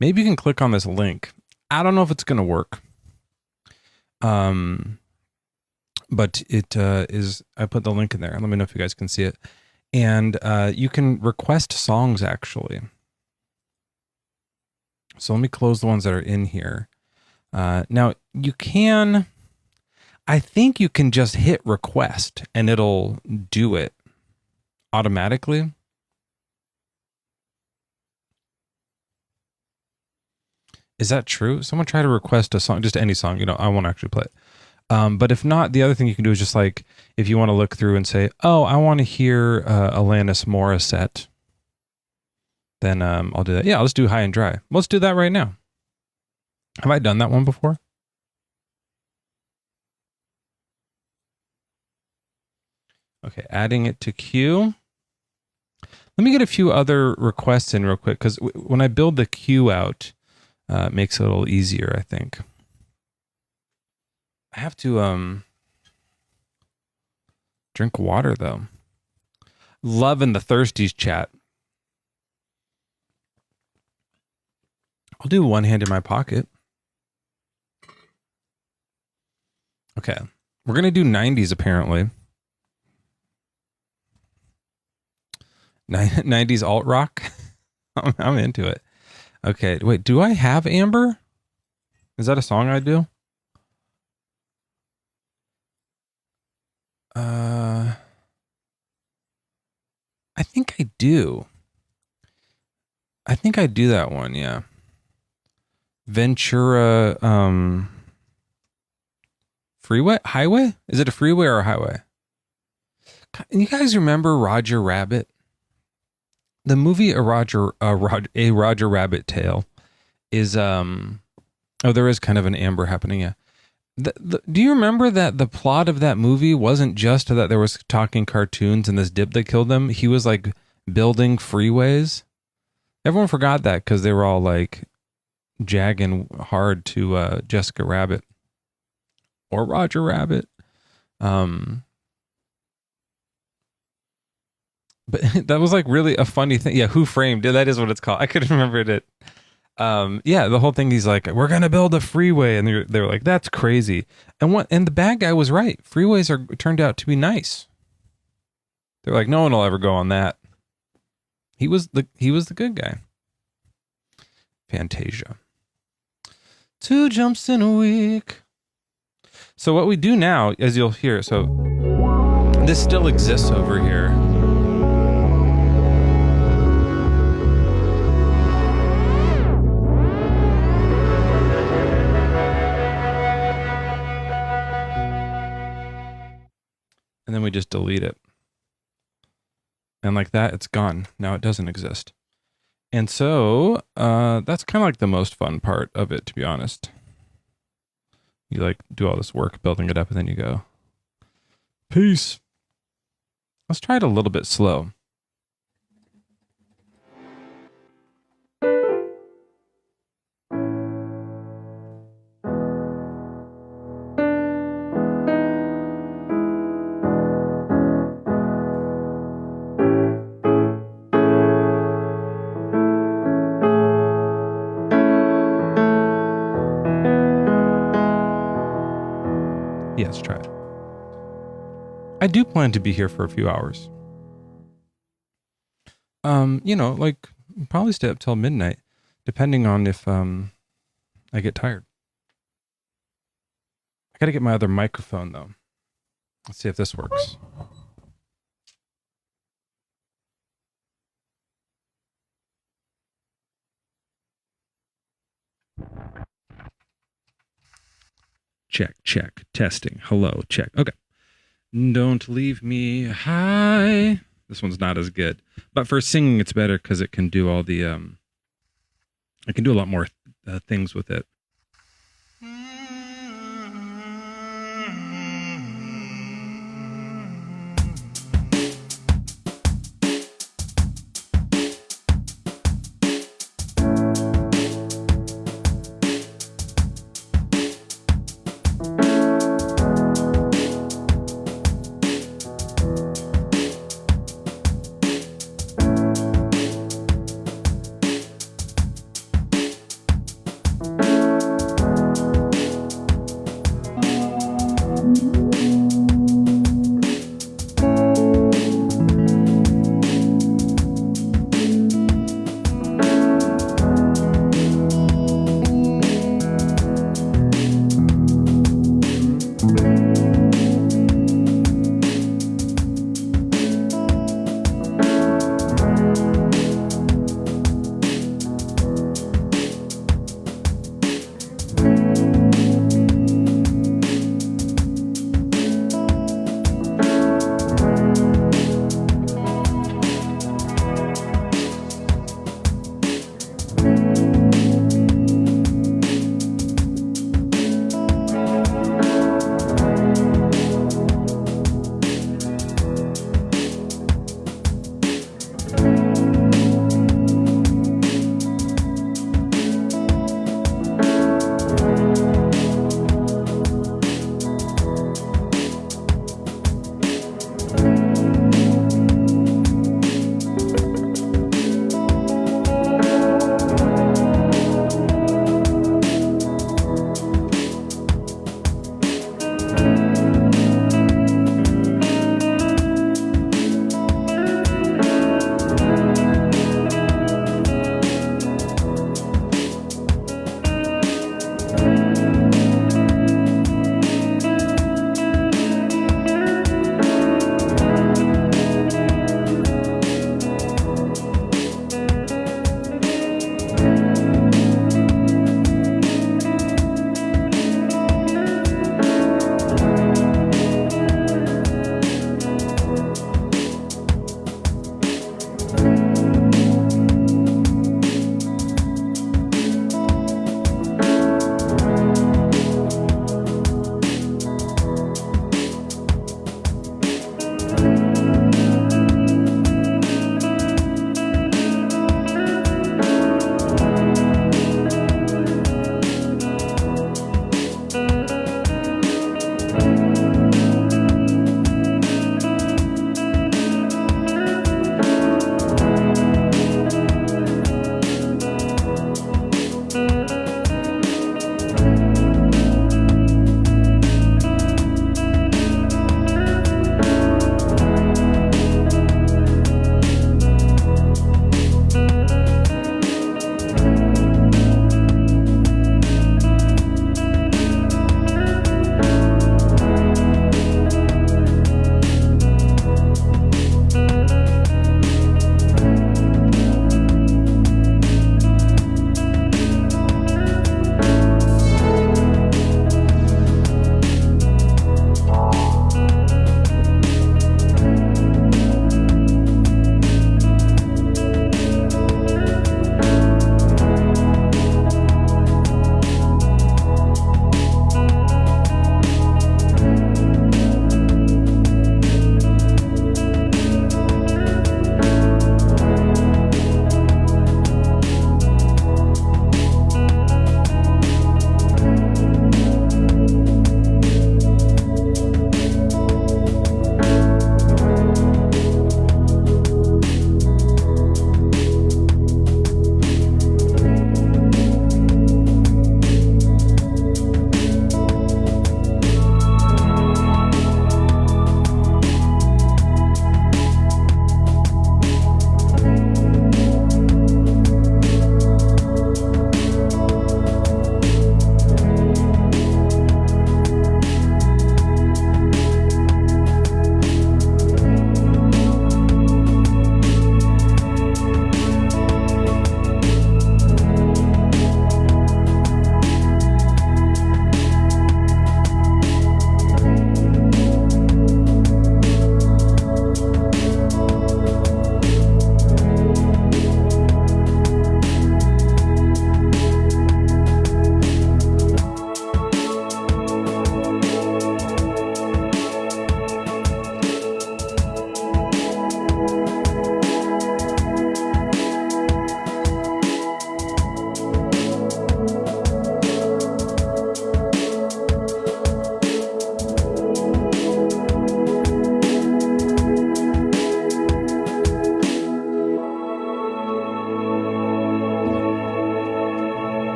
Maybe you can click on this link. I don't know if it's going to work. But it is, I put the link in there. Let me know if you guys can see it. And you can request songs, actually. So let me close the ones that are in here. Now, you can, I think you can just hit request and it'll do it automatically. Is that true? Someone try to request a song, just any song, you know, I won't actually play it. But if not, the other thing you can do is just like, if you want to look through and say, oh, I want to hear Alanis Morissette, then I'll do that. Yeah, let's do High and Dry. Let's do that right now. Have I done that one before? Okay, adding it to queue. Let me get a few other requests in real quick, because when I build the queue out, it makes it a little easier, I think. I have to drink water, though. Loving the Thirsties chat. I'll do one hand in my pocket. Okay. We're going to do 90s, apparently. 90s alt rock. I'm into it. Okay. Wait, do I have Amber? Is that a song I do? I think I do. I think I do that one, yeah. Ventura freeway? Highway? Is it a freeway or a highway? You guys remember Roger Rabbit? The movie A Roger Rabbit Tale is oh, there is kind of an Amber happening, yeah. Do you remember that the plot of that movie wasn't just that there was talking cartoons and this dip that killed them? He was like building freeways. Everyone forgot that because they were all like jagging hard to Jessica Rabbit or Roger Rabbit. But that was like really a funny thing. Yeah, Who Framed It? That is what it's called. I couldn't remember it. Yeah, the whole thing, he's like, we're going to build a freeway. And they were like, that's crazy. And the bad guy was right. Freeways turned out to be nice. They're like, no one will ever go on that. He was the good guy. Fantasia. 2 jumps in a week. So what we do now, as you'll hear, so this still exists over here. And then we just delete it. And like that, it's gone. Now it doesn't exist. And so that's kind of like the most fun part of it, to be honest. You like do all this work building it up and then you go, peace. Let's try it a little bit slow. Yes, try it. I do plan to be here for a few hours. You know, like probably stay up till midnight, depending on if I get tired. I gotta get my other microphone though. Let's see if this works. Check, testing, hello, check. Okay. Don't leave me high. This one's not as good, but for singing it's better because it can do all the I can do a lot more things with it.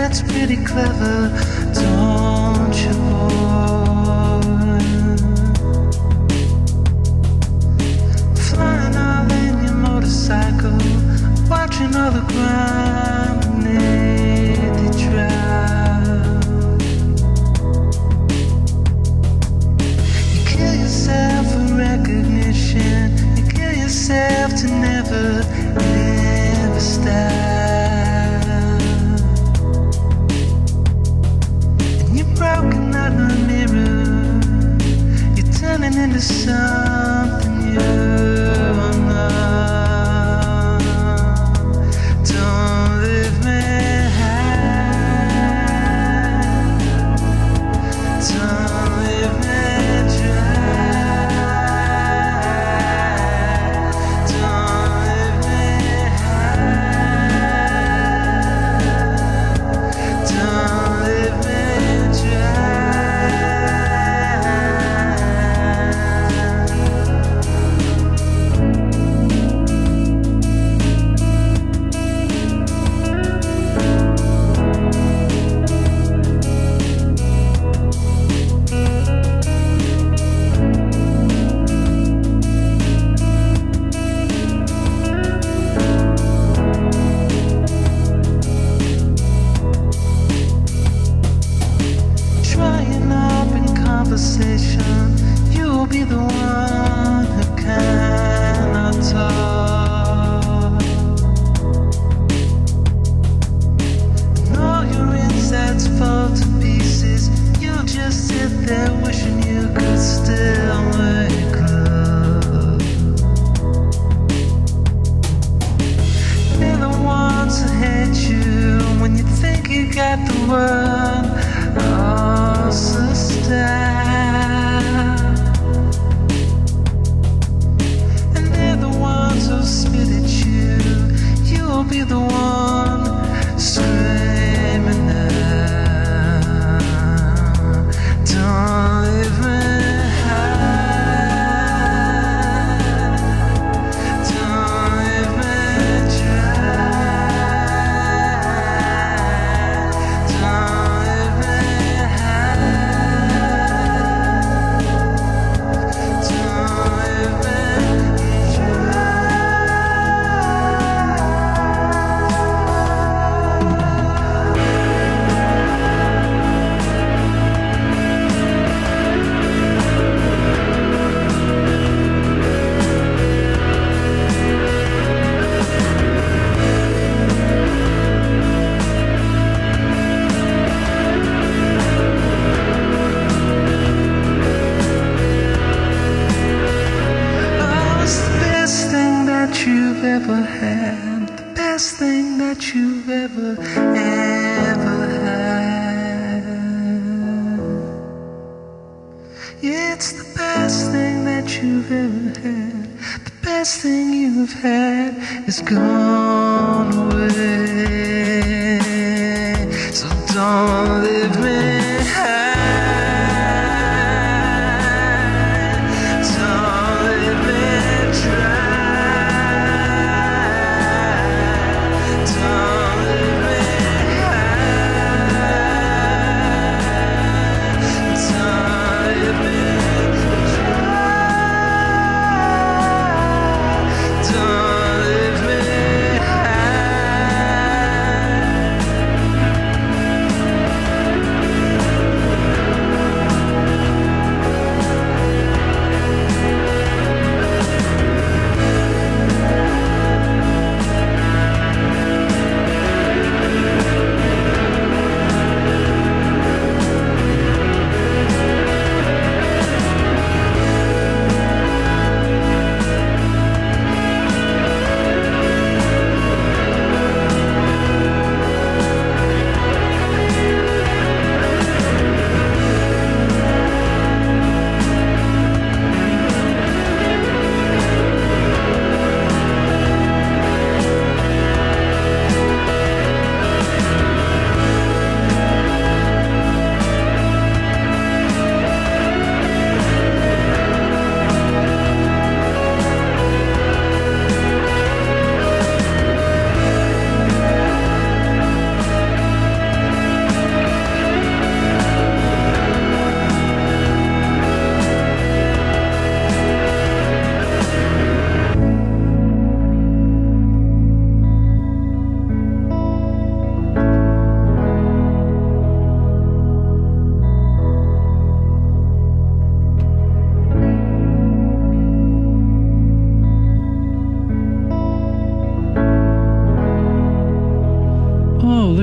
that's pretty clever, don't you, boy? Flying all in your motorcycle, watching all the ground beneath you drive. You kill yourself for recognition, you kill yourself to never, ever stop. Broken out my mirror, you're turning into something you're not. Don't leave me high, don't leave me dry, don't leave me high, don't leave me. You'll be the one who cannot talk, and all your insides fall to pieces. You'll just sit there wishing you could still make love. They're the ones who hate you when you think you got the world all sussed out. So spit at you, you'll be the one screaming out. Don't leave me high, don't leave me dry, don't leave me high, don't leave me dry. You've ever had, the best thing that you've ever had. It's the best thing that you've ever had. The best thing you've had is gone away. So don't leave me high. Don't leave me dry.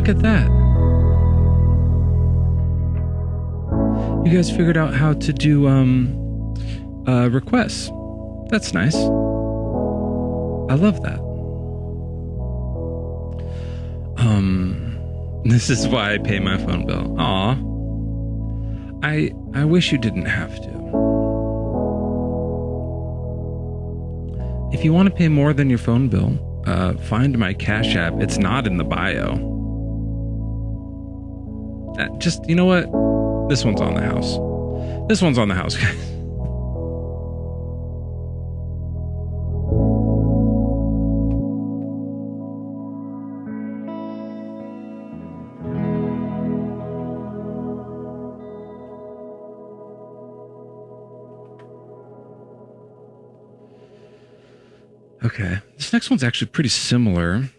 look at that. You guys figured out how to do requests. That's nice. I love that. This is why I pay my phone bill. Aw. I wish you didn't have to. If you want to pay more than your phone bill, find my Cash App. It's not in the bio. Just, you know what? This one's on the house. This one's on the house, guys. Okay, this next one's actually pretty similar.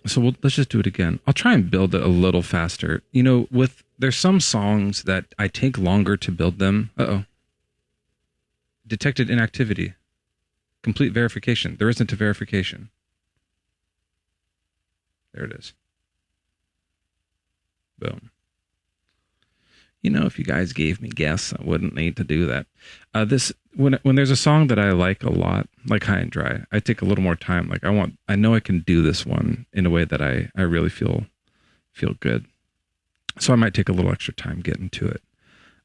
So let's just do it again. I'll try and build it a little faster. You know, there's some songs that I take longer to build them. Uh-oh. Detected inactivity. Complete verification. There isn't a verification. There it is. Boom. You know, if you guys gave me guests, I wouldn't need to do that. When there's a song that I like a lot, like High and Dry, I take a little more time. Like I know I can do this one in a way that I really feel good. So I might take a little extra time getting to it.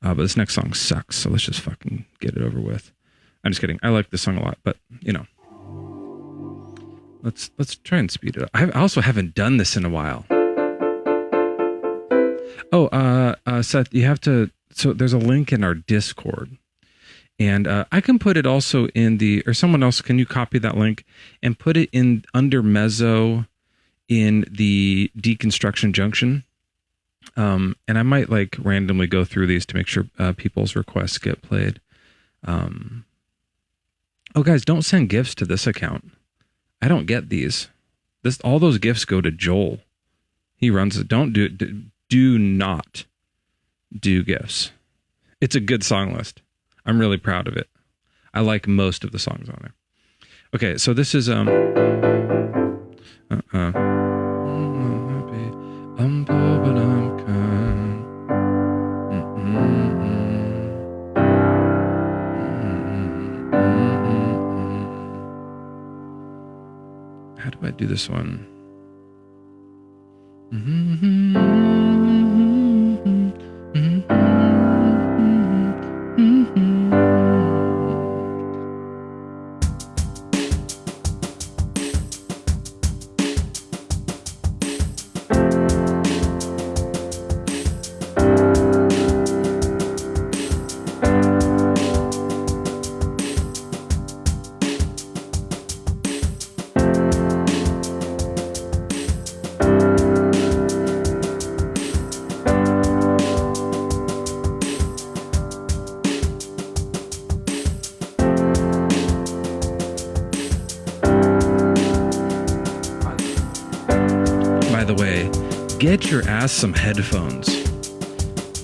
But this next song sucks, so let's just fucking get it over with. I'm just kidding. I like this song a lot, but you know, let's try and speed it up. I also haven't done this in a while. Oh, Seth, you have to. So there's a link in our Discord, and I can put it also in or someone else. Can you copy that link and put it in under Mezzo in the Deconstruction Junction? And I might like randomly go through these to make sure people's requests get played. Oh, guys, don't send gifts to this account. I don't get these. All those gifts go to Joel. He runs it. Do not do gifts. It's a good song list. I'm really proud of it. I like most of the songs on there. Okay, so this is I'm poor but I'm kind. How do I do this one? Get your ass some headphones.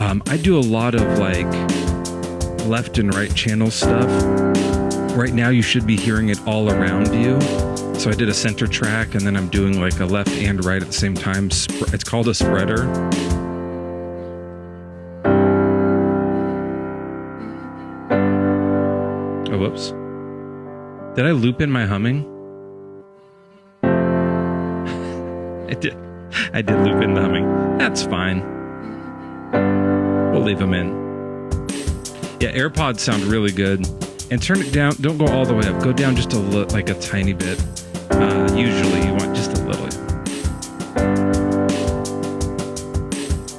I do a lot of like left and right channel stuff. Right now you should be hearing it all around you. So I did a center track and then I'm doing like a left and right at the same time. It's called a spreader. Oh, whoops. Did I loop in my humming? I did. I did loop in the humming. That's fine. We'll leave them in. Yeah, AirPods sound really good. And turn it down. Don't go all the way up. Go down just like a tiny bit. Usually you want just a little.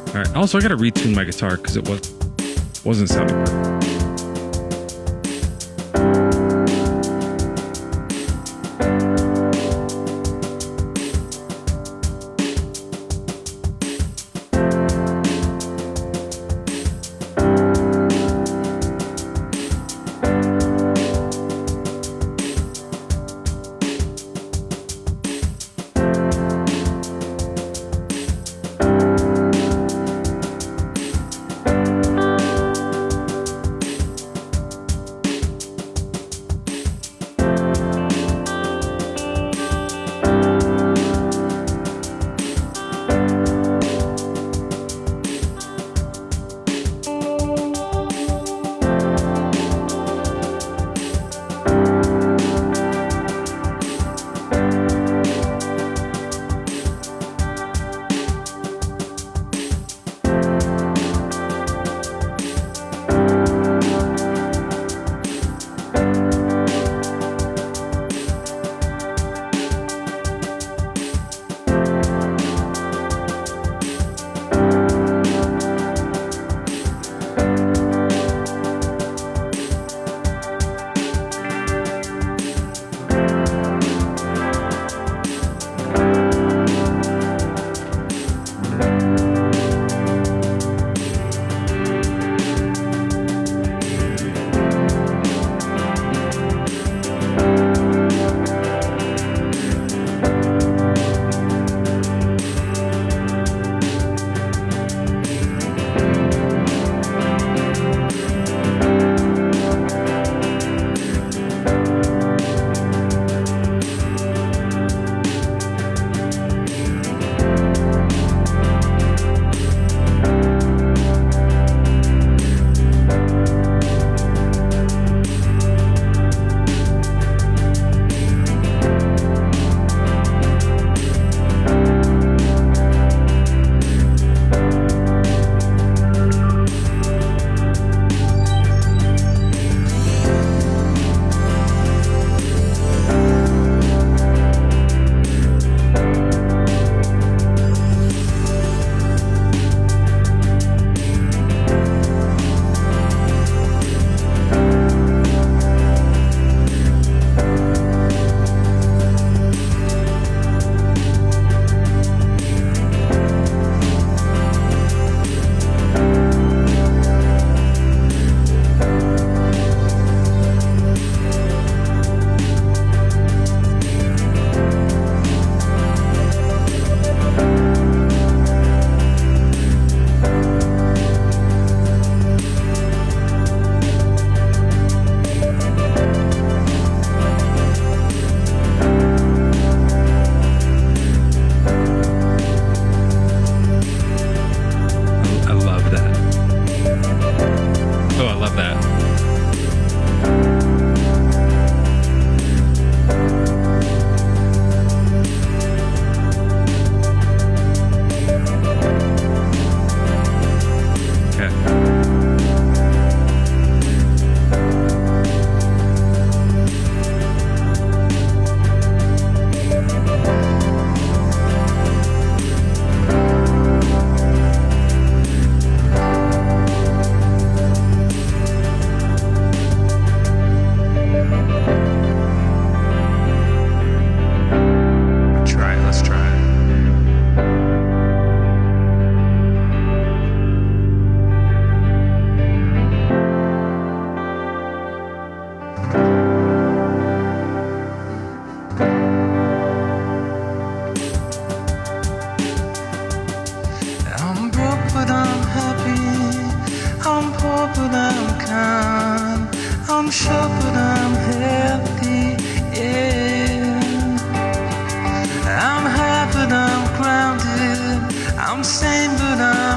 All right. Also, I got to retune my guitar because it wasn't sounding perfect.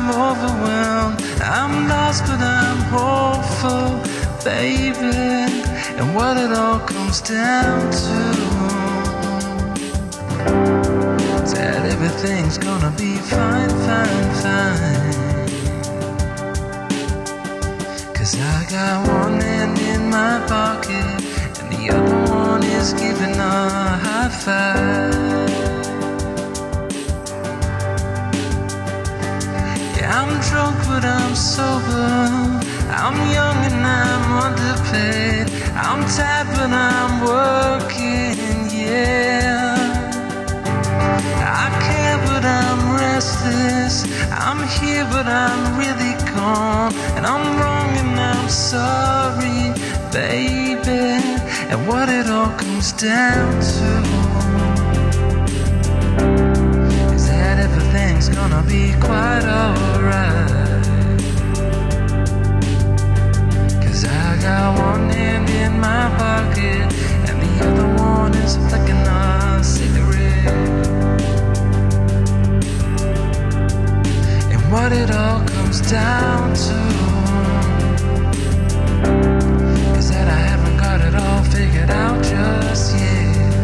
I'm overwhelmed. I'm lost, but I'm hopeful, baby. And what it all comes down to is that everything's gonna be fine, fine, fine. 'Cause I got one hand in my pocket and the other one is giving a high five. Yeah, I'm drunk but I'm sober. I'm young and I'm underpaid. I'm tired but I'm working, yeah. I care but I'm restless. I'm here but I'm really gone. And I'm wrong and I'm sorry, baby. And what it all comes down to is that everything's gonna be quite alright. 'Cause I got one hand in my pocket and the other one is flicking a cigarette. And what it all comes down to is that I haven't got it all figured out just yet.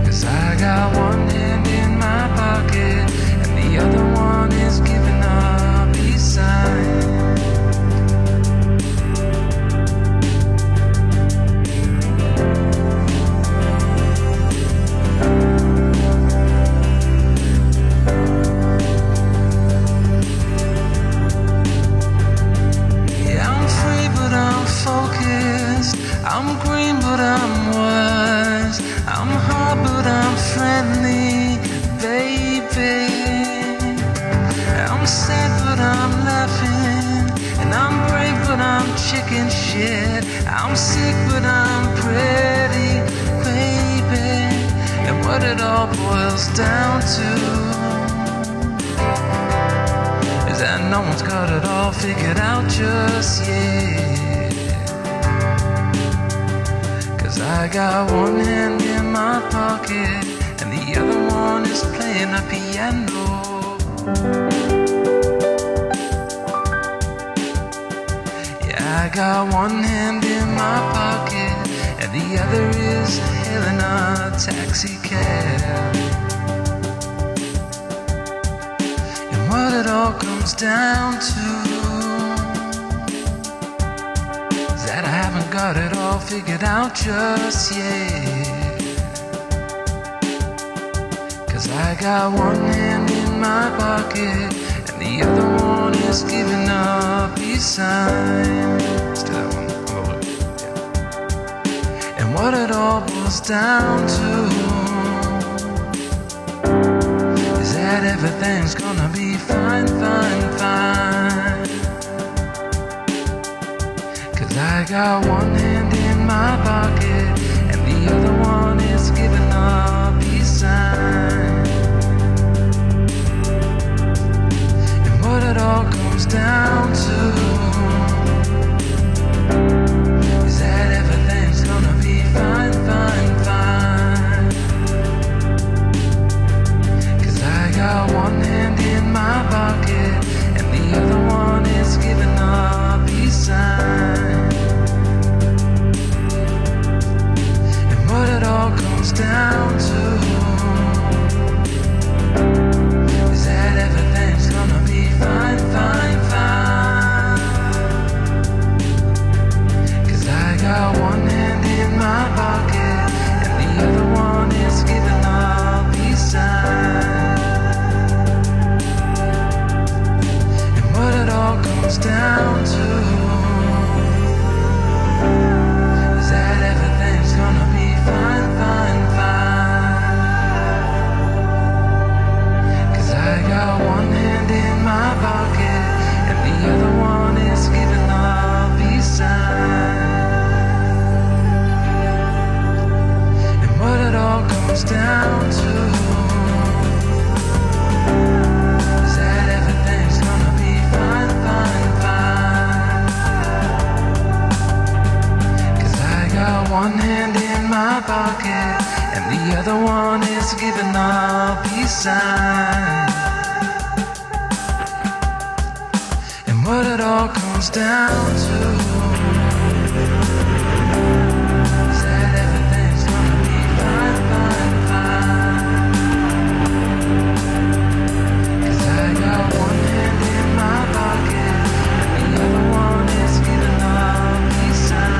'Cause I got one hand in my pocket and the other one is giving a peace sign. I'm green but I'm wise. I'm hard but I'm friendly, baby. I'm sad but I'm laughing. And I'm brave but I'm chicken shit. I'm sick but I'm pretty, baby. And what it all boils down to is that no one's got it all figured out just yet. I got one hand in my pocket and the other one is playing a piano. Yeah, I got one hand in my pocket and the other is hailing a taxi cab. And what it all comes down to that I haven't got it all figured out just yet. 'Cause I got one hand in my pocket and the other one is giving a peace sign. Let's do that one. Yeah. And what it all boils down to is that everything's gonna be fine, fine, fine. I got one hand in my pocket and the other one is giving a peace sign. And what it all comes down to is that everything's gonna be fine, fine, fine. 'Cause I got one hand in my pocket and the other one is giving a peace sign. What it all comes down to is that everything's gonna be fine, fine, fine. 'Cause I got one hand in my pocket and the other one is giving a peace sign. And what it all comes down to is that everything's gonna be fine, fine, fine. 'Cause I got one hand in my pocket and the other one is giving a peace sign. And what it all comes down to is that everything's gonna be fine, fine, fine. 'Cause I got one hand in my pocket and the other one is giving a peace sign. what it all comes down to is that everything's gonna be fine, fine, fine. 'Cause I got one hand in my pocket and the other one is giving up peace sign.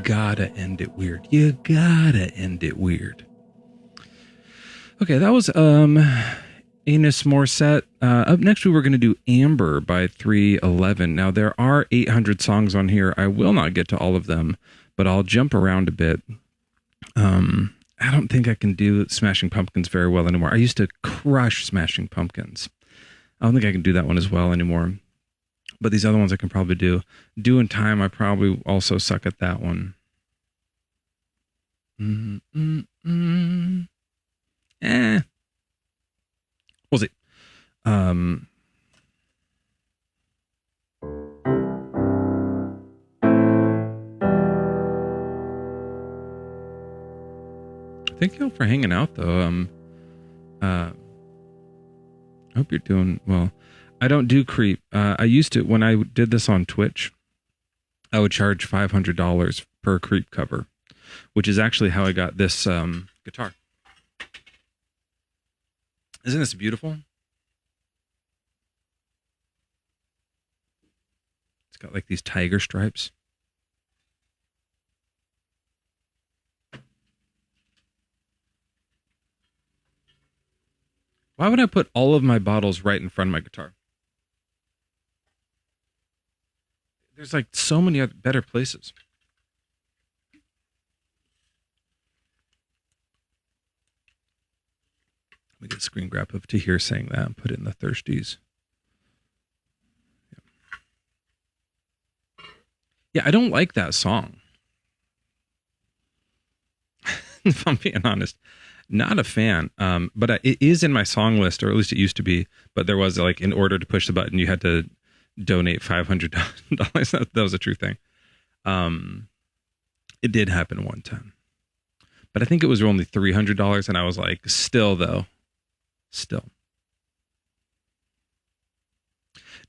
Gotta end it weird. You gotta end it weird. Okay, that was Enos Morissette. Up next, we were going to do Amber by 311. Now, there are 800 songs on here. I will not get to all of them, but I'll jump around a bit. I don't think I can do Smashing Pumpkins very well anymore. I used to crush Smashing Pumpkins. I don't think I can do that one as well anymore. But these other ones I can probably do. Doing Time, I probably also suck at that one. We'll see. Thank you all for hanging out, though. I hope you're doing well. I don't do creep. I used to, when I did this on Twitch, I would charge $500 per creep cover, which is actually how I got this guitar. Isn't this beautiful? It's got like these tiger stripes. Why would I put all of my bottles right in front of my guitar? There's like so many other better places. Let me get a screen grab of Tahir saying that and put it in the thirsties. Yeah, I don't like that song. If I'm being honest, not a fan. But it is in my song list, or at least it used to be. But there was like, in order to push the button, you had to donate $500. That was a true thing. It did happen one time, but I think it was only $300, and I was like, still.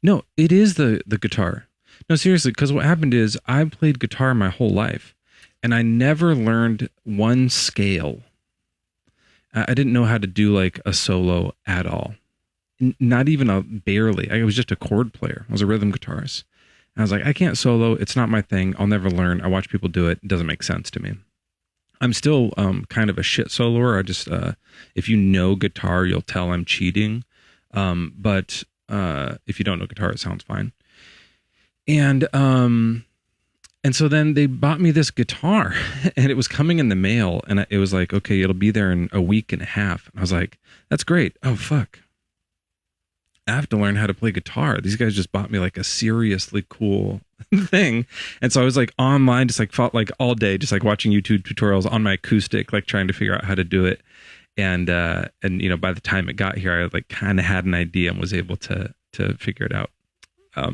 No, it is the guitar. No, seriously, because what happened is I played guitar my whole life, and I never learned one scale. I didn't know how to do like a solo at all. Not even barely. I was just a chord player. I was a rhythm guitarist. And I was like, I can't solo. It's not my thing. I'll never learn. I watch people do it. It doesn't make sense to me. I'm still kind of a shit soloer. I just, if you know guitar, you'll tell I'm cheating. But if you don't know guitar, it sounds fine. And so then they bought me this guitar, and it was coming in the mail, and it was like, okay, it'll be there in a week and a half. And I was like, that's great. Oh, fuck. I have to learn how to play guitar. These guys just bought me like a seriously cool thing. And so I was like online, just like fought like all day, just like watching YouTube tutorials on my acoustic, like trying to figure out how to do it. And you know, by the time it got here, I like kind of had an idea and was able to figure it out.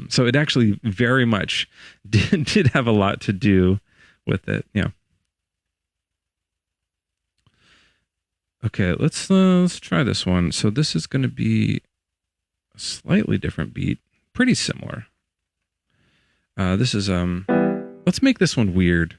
So it actually very much did have a lot to do with it. Yeah. Okay, let's try this one. So this is going to be a Slightly different beat. Pretty similar. This is, let's make this one weird.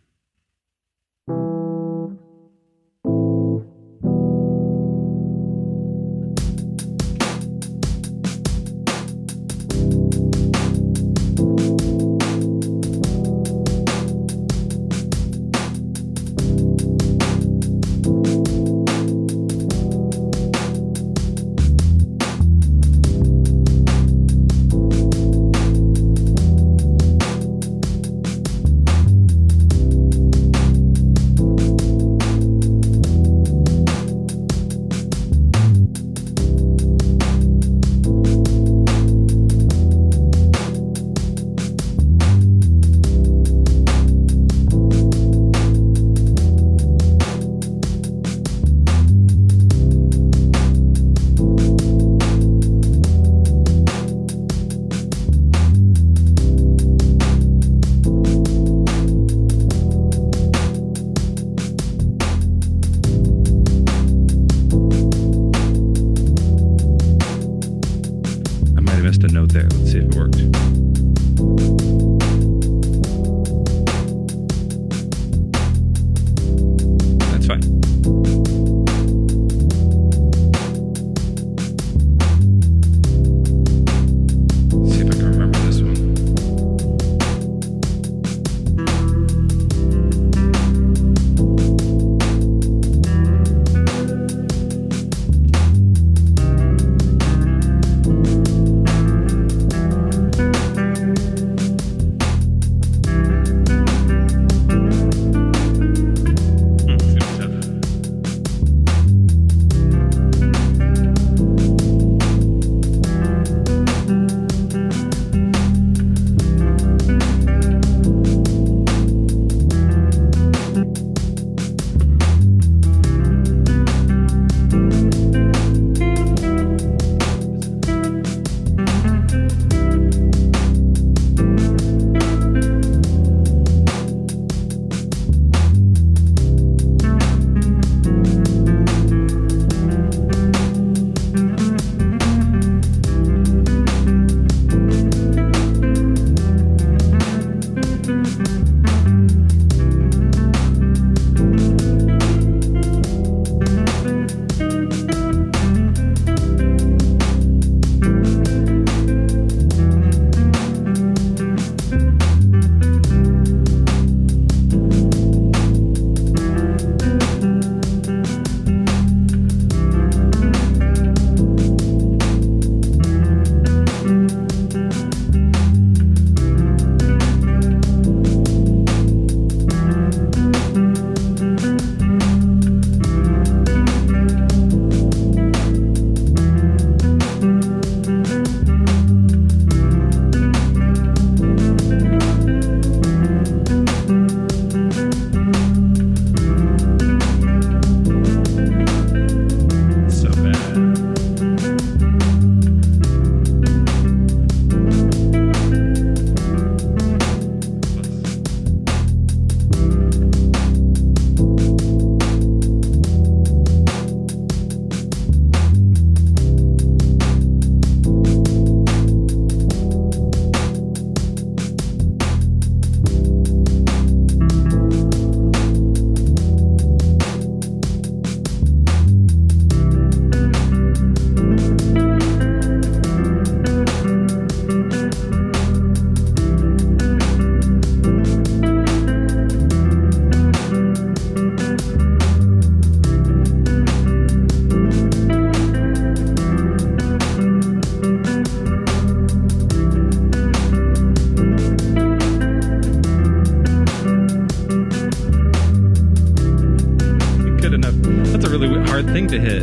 A note there. Let's see if it worked. That's fine. Let's see if I can remember this one. hard thing to hit.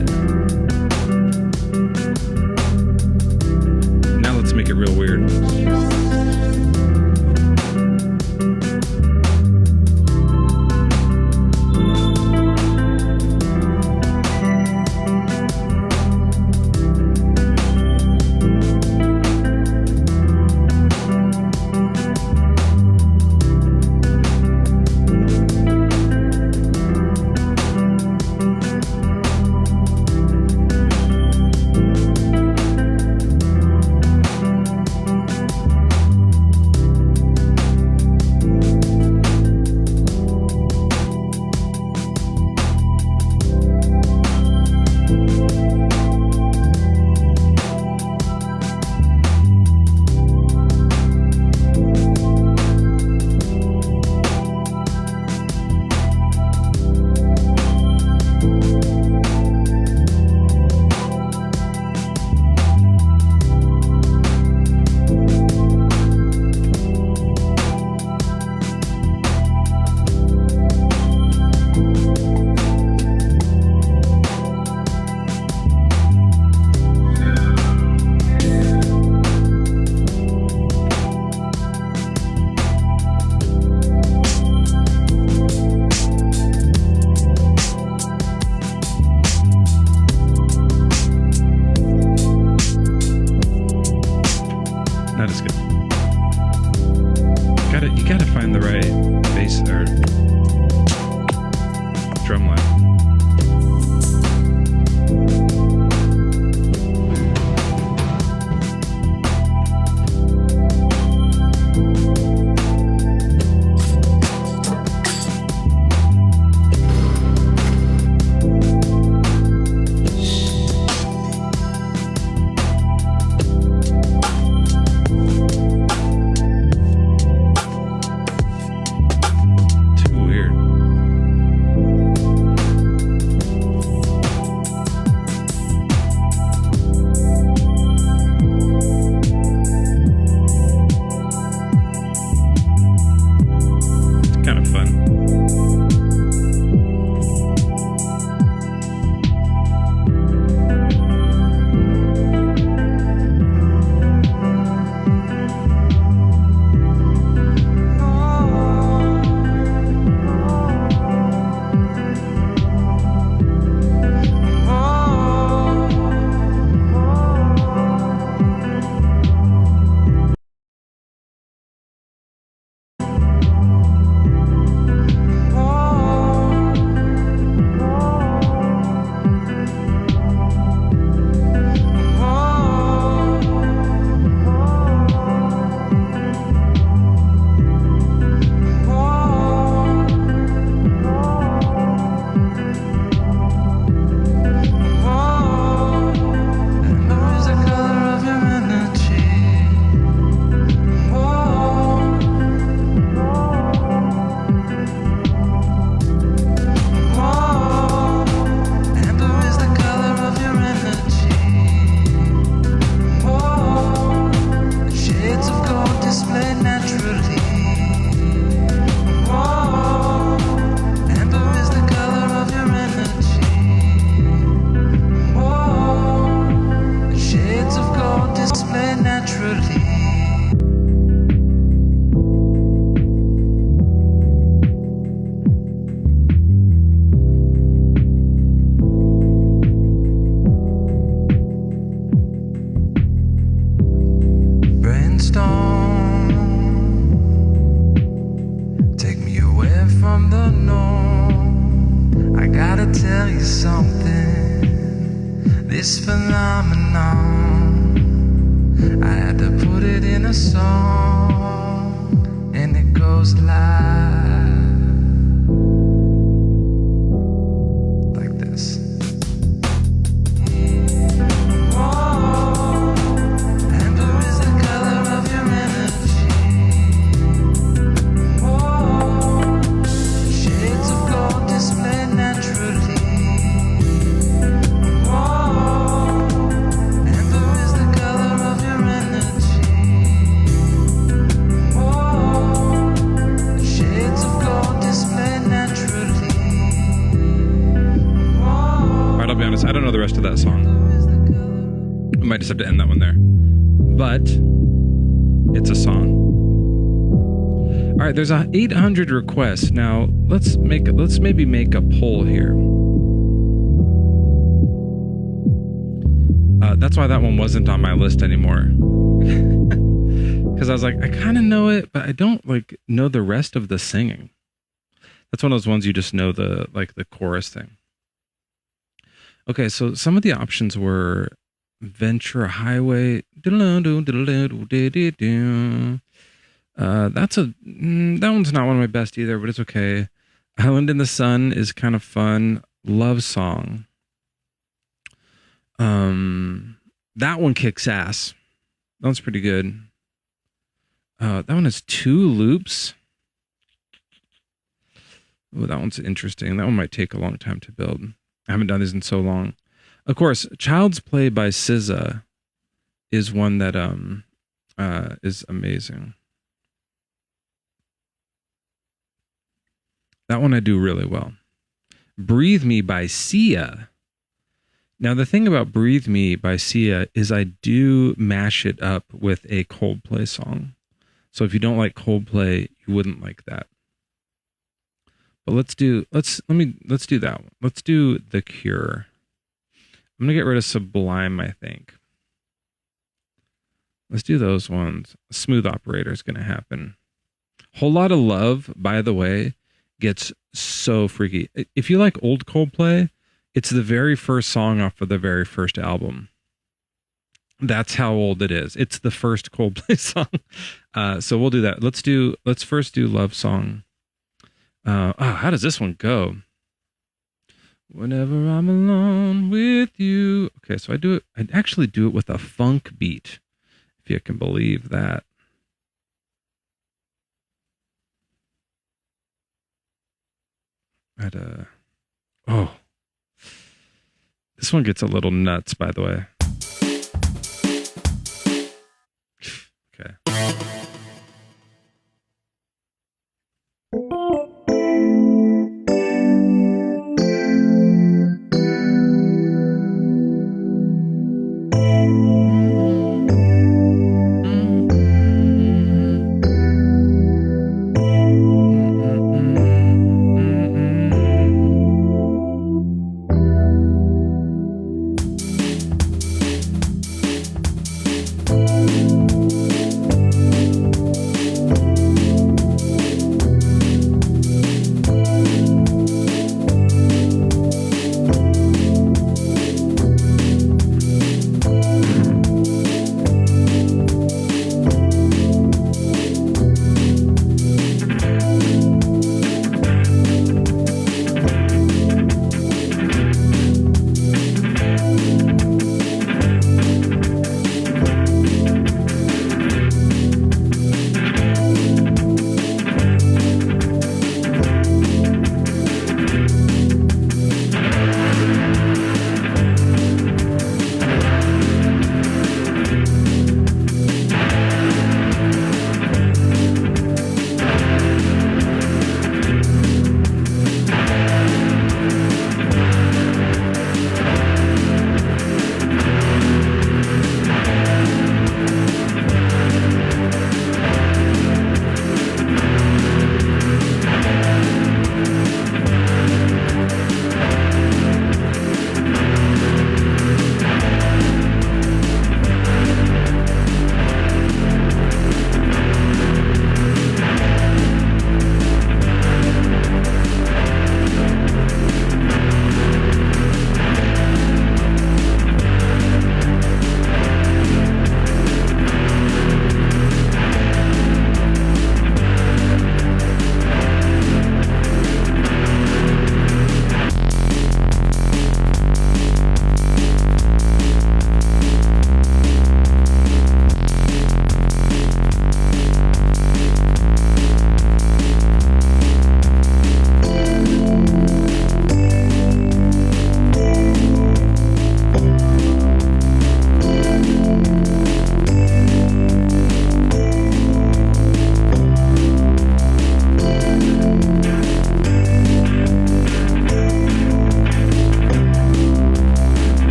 Now let's make it real weird. This phenomenon, I had to put it in a song, and it goes like this. Whoa, amber is the color of your energy. Whoa, shades of gold displayed naturally. I'll be honest, I don't know the rest of that song. I might just have to end that one there. But it's a song. All right, there's 800 requests. Now, let's maybe make a poll here. That's why that one wasn't on my list anymore. Because I was like, I kind of know it, but I don't know the rest of the singing. That's one of those ones you just know the chorus thing. Okay, so some of the options were Ventura Highway. That one's not one of my best either, but it's okay. Island in the Sun is kind of fun. Love Song. That one kicks ass. That one's pretty good. That one has 2 loops. Oh, that one's interesting. That one might take a long time to build. I haven't done these in so long. Of course, Child's Play by SZA is one that is amazing. That one I do really well. Breathe Me by Sia. Now, the thing about Breathe Me by Sia is I do mash it up with a Coldplay song. So if you don't like Coldplay, you wouldn't like that. But let's do that one. Let's do The Cure. I'm gonna get rid of Sublime, I think. Let's do those ones. Smooth Operator is gonna happen. Whole Lot of Love, by the way, gets so freaky. If you like old Coldplay, it's the very first song off of the very first album. That's how old it is. It's the first Coldplay song. So we'll do that. Let's first do Love Song. How does this one go? Whenever I'm alone with you. Okay, so I'd actually do it with a funk beat, if you can believe that. This one gets a little nuts, by the way. Okay.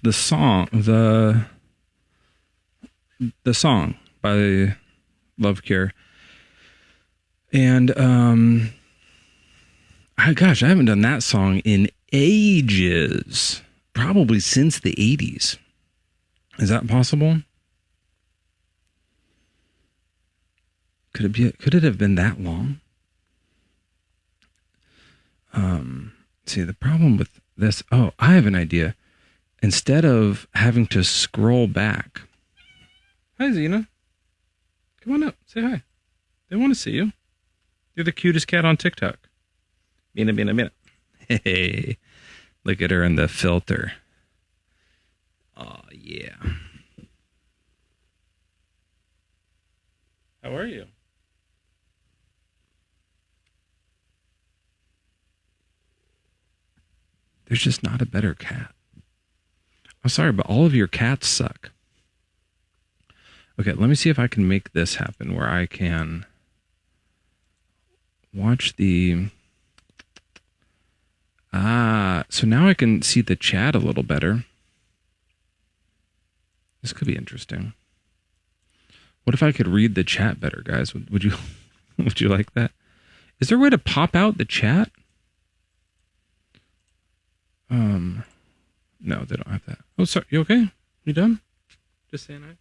the song by Love Cure. And I haven't done that song in ages. Probably since the 80s. Is that possible? Could it have been that long? See, the problem with this, I have an idea. Instead of having to scroll back. Hi, Xena. Come on up, say hi. They want to see you. You're the cutest cat on TikTok. Mina. Hey, look at her in the filter. Oh, yeah. How are you? There's just not a better cat. I'm sorry, but all of your cats suck. Okay, let me see if I can make this happen where I can watch the... so now I can see the chat a little better. This could be interesting. What if I could read the chat better, guys? Would you would you like that? Is there a way to pop out the chat? No, they don't have that. Oh, sorry. You okay? You done? Just saying hi.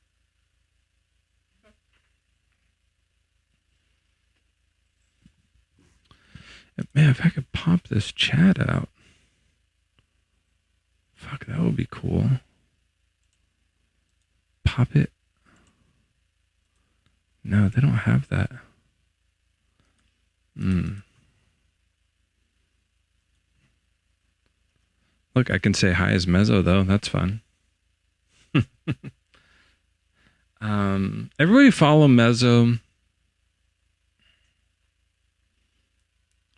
Man, if I could pop this chat out. Fuck, that would be cool. Pop it. No, they don't have that. Look, I can say hi as Mezzo, though. That's fun. Everybody follow Mezzo.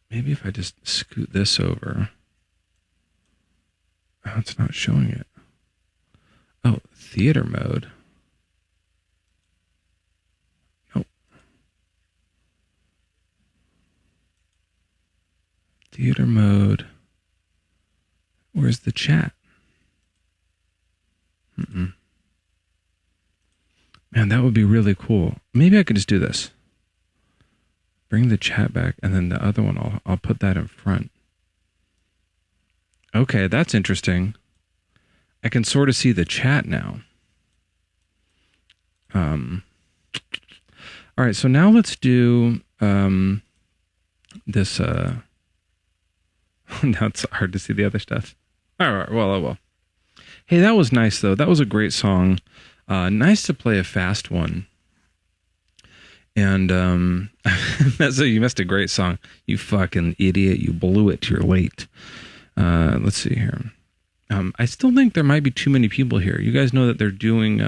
Maybe if I just scoot this over. Oh, it's not showing it. Oh, theater mode. Nope. Theater mode. Where's the chat? Man, that would be really cool. Maybe I could just do this. Bring the chat back, and then the other one, I'll put that in front. Okay, that's interesting. I can sort of see the chat now. All right, so now let's do this. Now it's hard to see the other stuff. All right, well. Hey, that was nice, though. That was a great song. Nice to play a fast one. And Mezzo, you missed a great song. You fucking idiot. You blew it. You're late. Let's see here. I still think there might be too many people here. You guys know that they're doing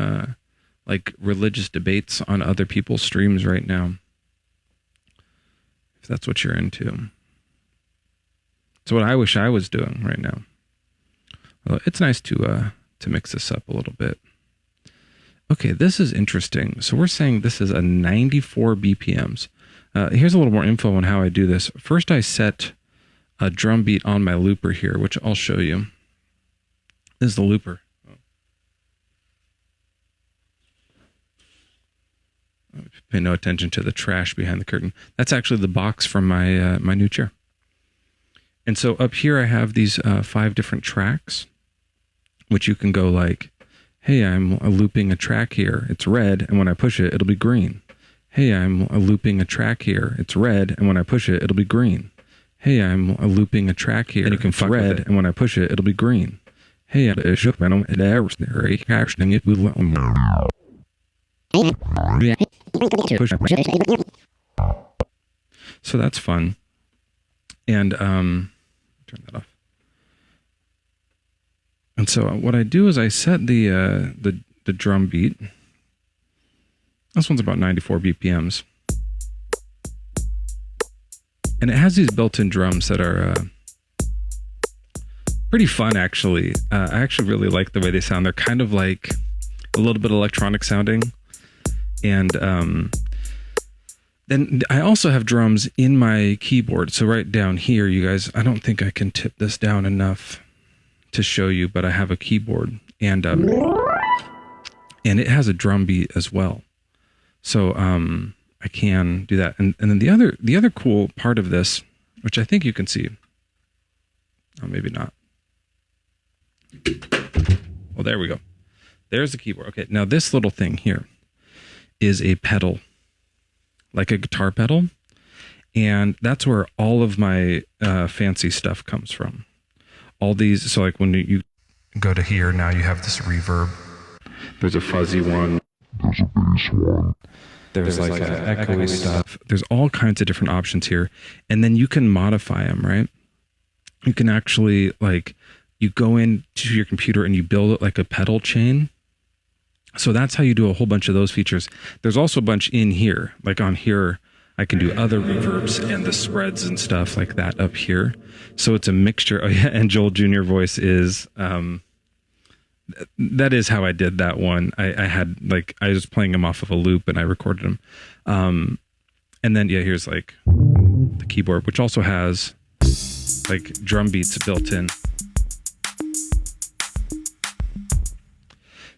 like religious debates on other people's streams right now. If that's what you're into. It's what I wish I was doing right now. Well, it's nice to mix this up a little bit. Okay, this is interesting. So we're saying this is a 94 BPMs. Here's a little more info on how I do this. First, I set a drum beat on my looper here, which I'll show you. This is the looper. Pay no attention to the trash behind the curtain. That's actually the box from my my new chair. And so up here I have these 5 different tracks, which you can go like, hey, I'm looping a track here. It's red, and when I push it, it'll be green. Hey, I'm looping a track here. It's red, and when I push it, it'll be green. Hey, I'm looping a track here. And you can fuck red, with it. And when I push it, it'll be green. Hey, so that's fun. And turn that off. And so what I do is I set the drum beat. This one's about 94 BPMs. And it has these built-in drums that are pretty fun, actually. I actually really like the way they sound. They're kind of like a little bit electronic sounding. And then I also have drums in my keyboard. So right down here, you guys, I don't think I can tip this down enough to show you, but I have a keyboard. and it has a drum beat as well. So I can do that. And then the other cool part of this, which I think you can see, oh, maybe not. Well, there we go. There's the keyboard. Okay, now this little thing here is a pedal, like a guitar pedal. And that's where all of my fancy stuff comes from. All these, so like when you go to here, now you have this reverb. There's a fuzzy one. There's a bass one. There's like echoey stuff. There's all kinds of different options here. And then you can modify them, right? You can actually, like, you go into your computer and you build it like a pedal chain. So that's how you do a whole bunch of those features. There's also a bunch in here. Like on here, I can do other reverbs and the spreads and stuff like that up here. So it's a mixture. Oh yeah, and Joel Jr. voice is, that is how I did that one. I had, like, I was playing him off of a loop and I recorded him. And then, yeah, here's like the keyboard, which also has like drum beats built in.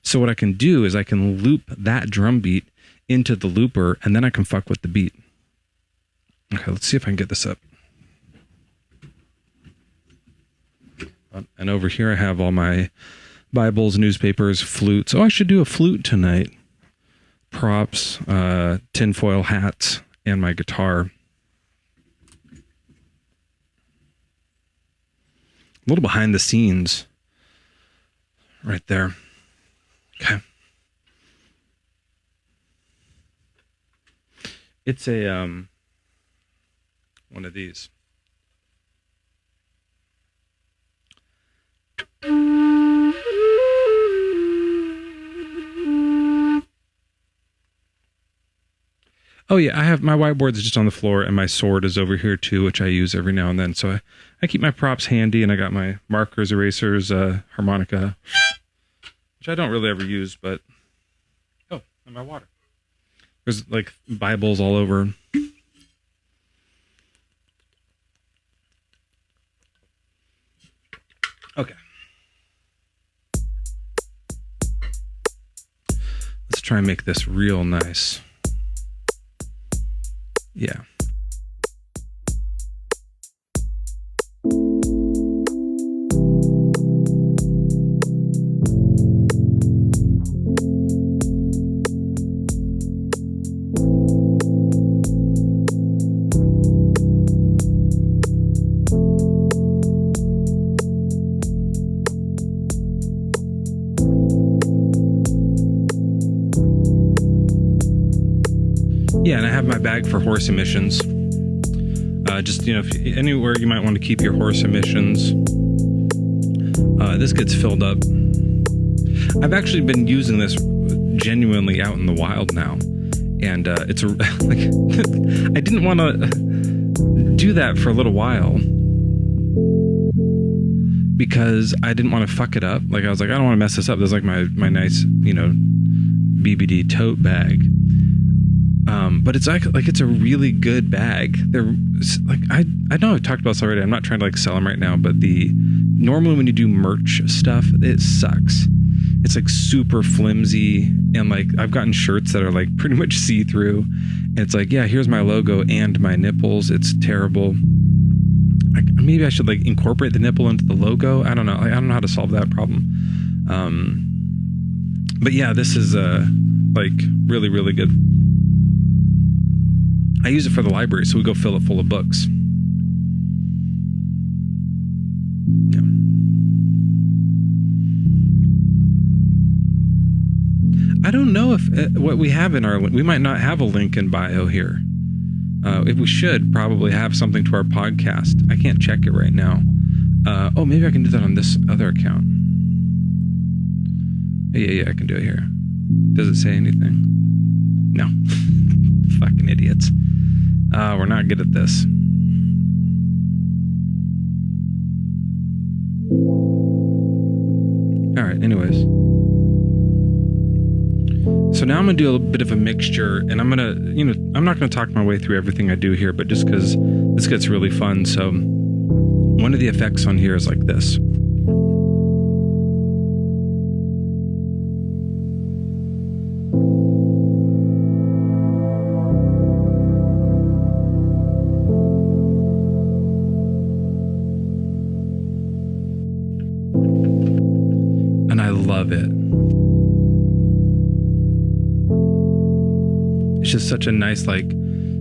So what I can do is I can loop that drum beat into the looper and then I can fuck with the beat. Okay, let's see if I can get this up. And over here I have all my Bibles, newspapers, flutes. Oh, I should do a flute tonight. Props, tinfoil hats, and my guitar. A little behind the scenes right there. Okay. It's a one of these. Oh yeah, I have my whiteboard's just on the floor and my sword is over here too, which I use every now and then. So I keep my props handy, and I got my markers, erasers, harmonica, which I don't really ever use, but oh, and my water. There's like Bibles all over. Okay. Let's try and make this real nice. Yeah. Yeah, and I have my bag for horse emissions. Just, you know, if anywhere you might want to keep your horse emissions. This gets filled up. I've actually been using this genuinely out in the wild now. And it's a, like, I didn't want to do that for a little while because I didn't want to fuck it up. Like, I was like, I don't want to mess this up. This is like my nice, you know, BBD tote bag. But it's like it's a really good bag. They're like, I know I've talked about this already. I'm not trying to like sell them right now, but normally when you do merch stuff, it sucks. It's like super flimsy, and like I've gotten shirts that are like pretty much see-through. And it's like, yeah, here's my logo and my nipples. It's terrible. Maybe I should like incorporate the nipple into the logo. I don't know. I don't know how to solve that problem. But yeah, this is like really, really good. I use it for the library, so we go fill it full of books. Yeah. I don't know if what we have in our, we might not have a link in bio here. If we should probably have something to our podcast. I can't check it right now. Oh, maybe I can do that on this other account. Yeah, I can do it here. Does it say anything? No. Fucking idiots. We're not good at this. All right, anyways. So now I'm going to do a bit of a mixture, and I'm going to, you know, I'm not going to talk my way through everything I do here, but just because this gets really fun. So one of the effects on here is like this. So I'm going to do a little bit of a mixture, and I'm going to, you know, I'm not going to talk my way through everything I do here, but just because this gets really fun. So one of the effects on here is like this. So I'm going to do a little bit of a mixture, and I'm going to, you know, I'm not going to talk my way through everything I do here, but just because this gets really fun. So one of the effects on here is like this. So It's just such a nice, like,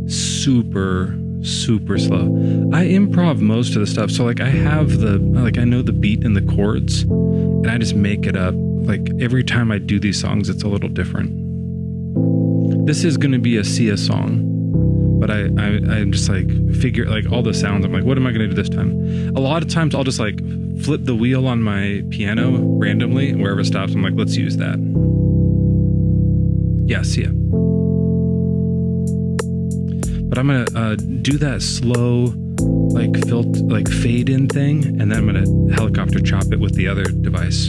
super slow. I improv most of the stuff, so like I have the, like, I know the beat and the chords, and I just make it up. Like every time I do these songs, it's a little different. This is going to be a Sia song, but I'm just like figure like all the sounds. I'm like, what am I going to do this time? A lot of times I'll just like flip the wheel on my piano randomly, and wherever it stops, I'm like, let's use that. Yeah, Sia. But I'm gonna do that slow, like fade in thing, and then I'm gonna helicopter chop it with the other device.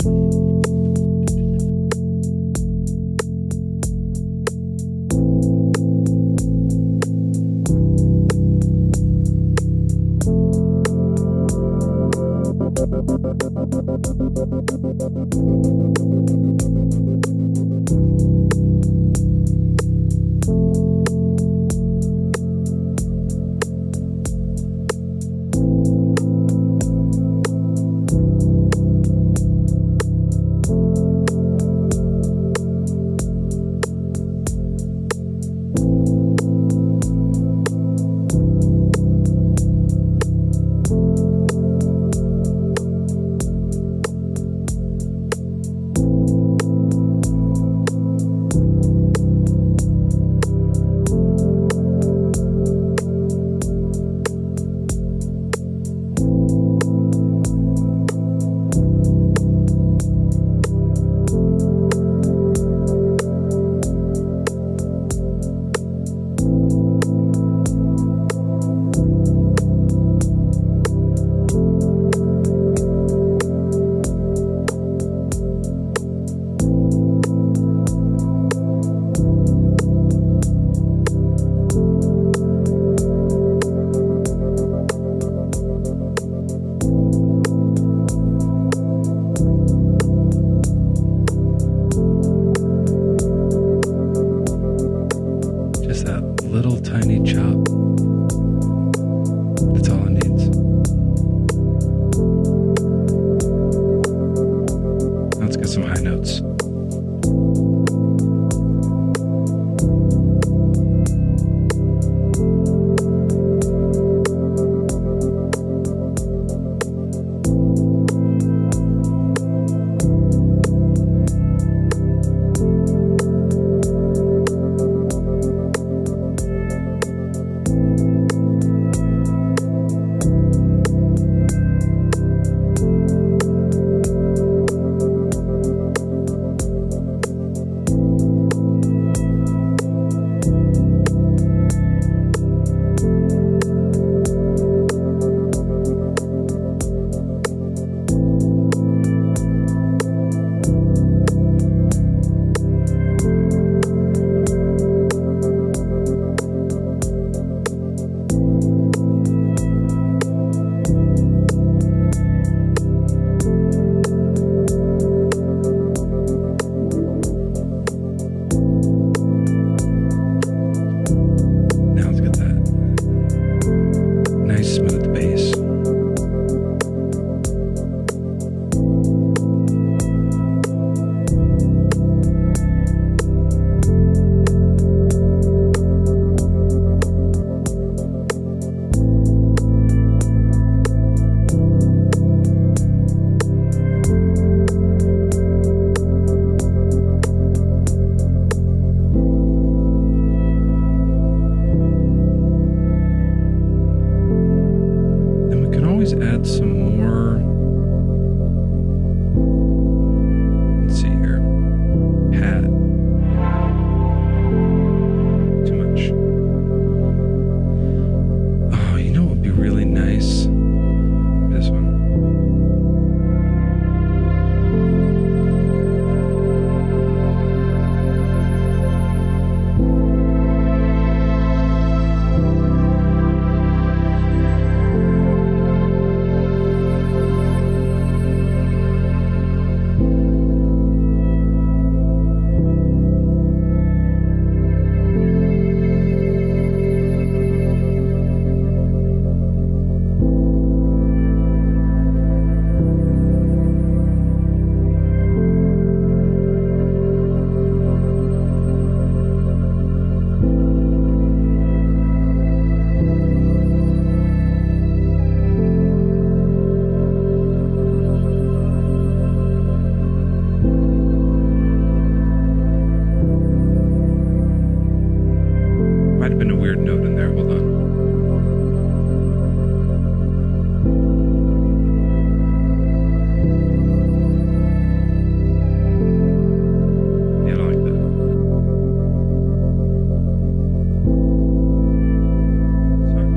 Little tiny chop. That's all it needs. Now let's get some high notes. have been a weird note in there. Hold on. Yeah, I don't like that. Sorry.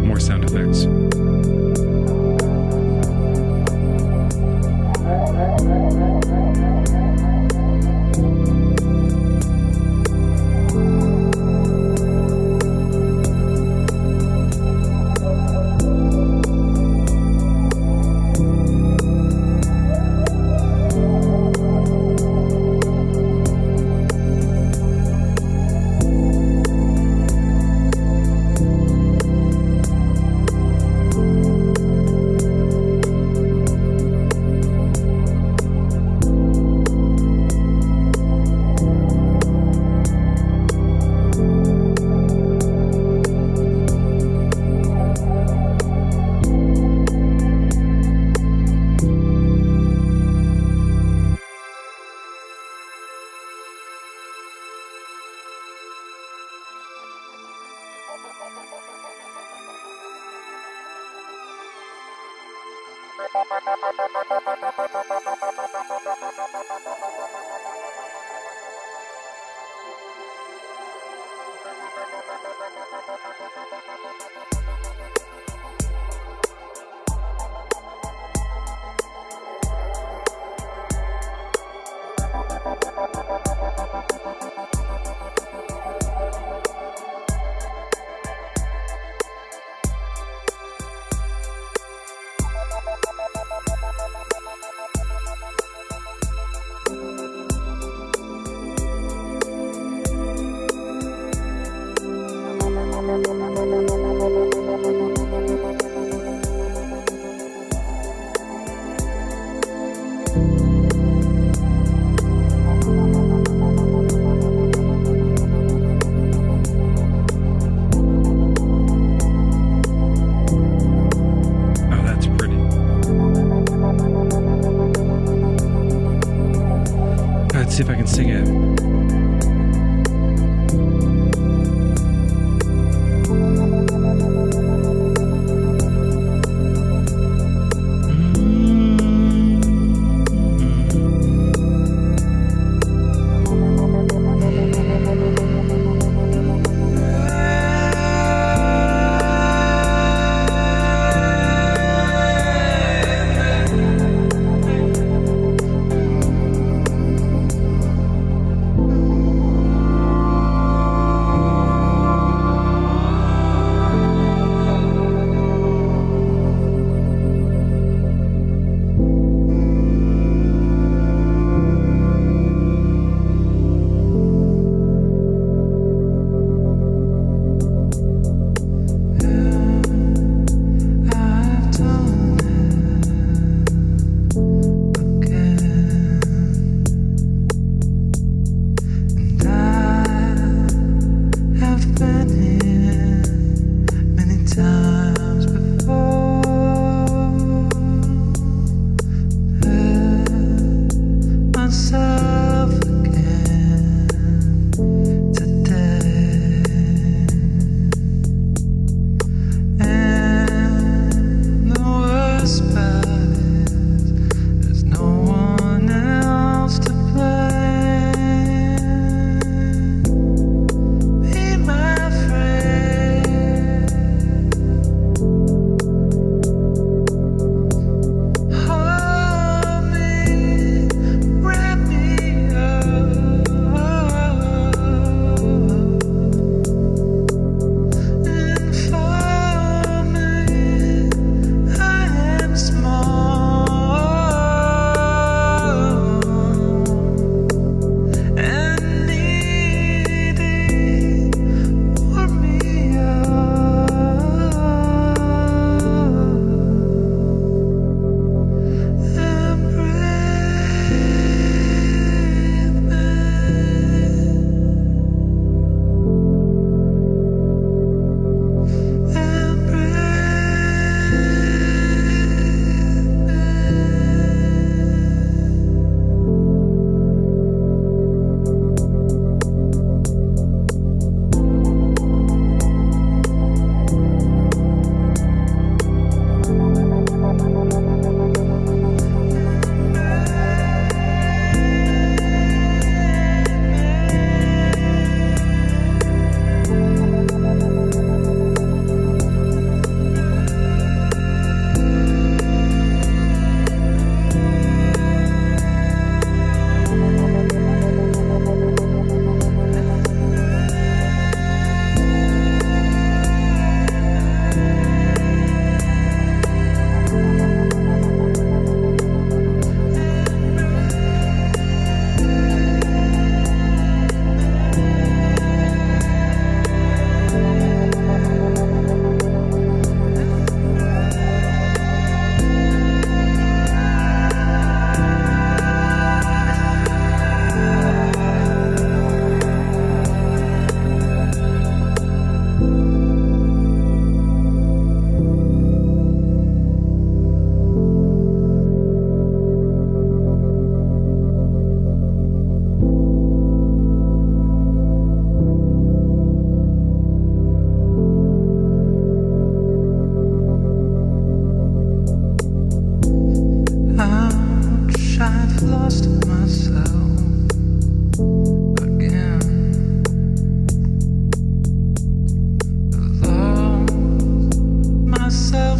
More sound effects. Let's see if I can sing it.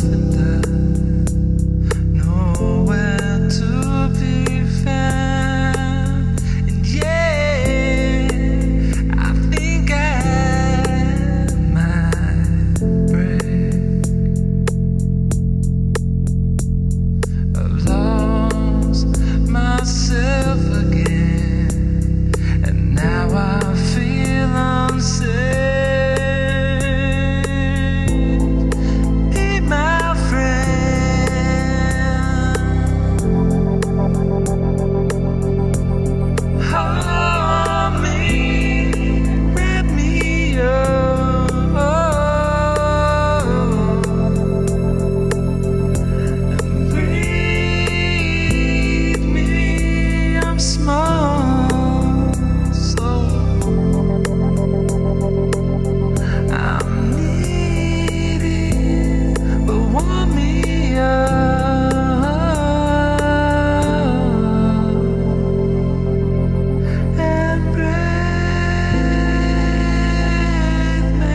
something that nowhere to be found. And yeah, I think I might break. I've lost myself again, and now I feel unsafe. Be my friend, hold me, wrap me up, and breathe me. I'm small, so I'm needy, but want me up and breathe me.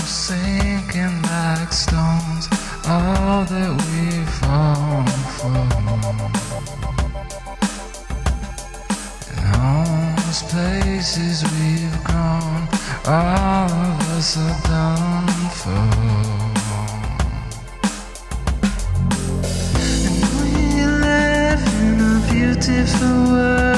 Sinking like stones, all that we've fallen for, and all those places we've gone, all of us are done for. And we live in a beautiful world.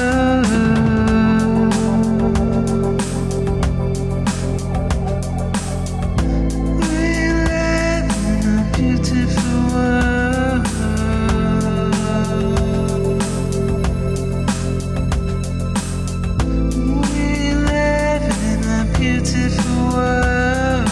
Beautiful world.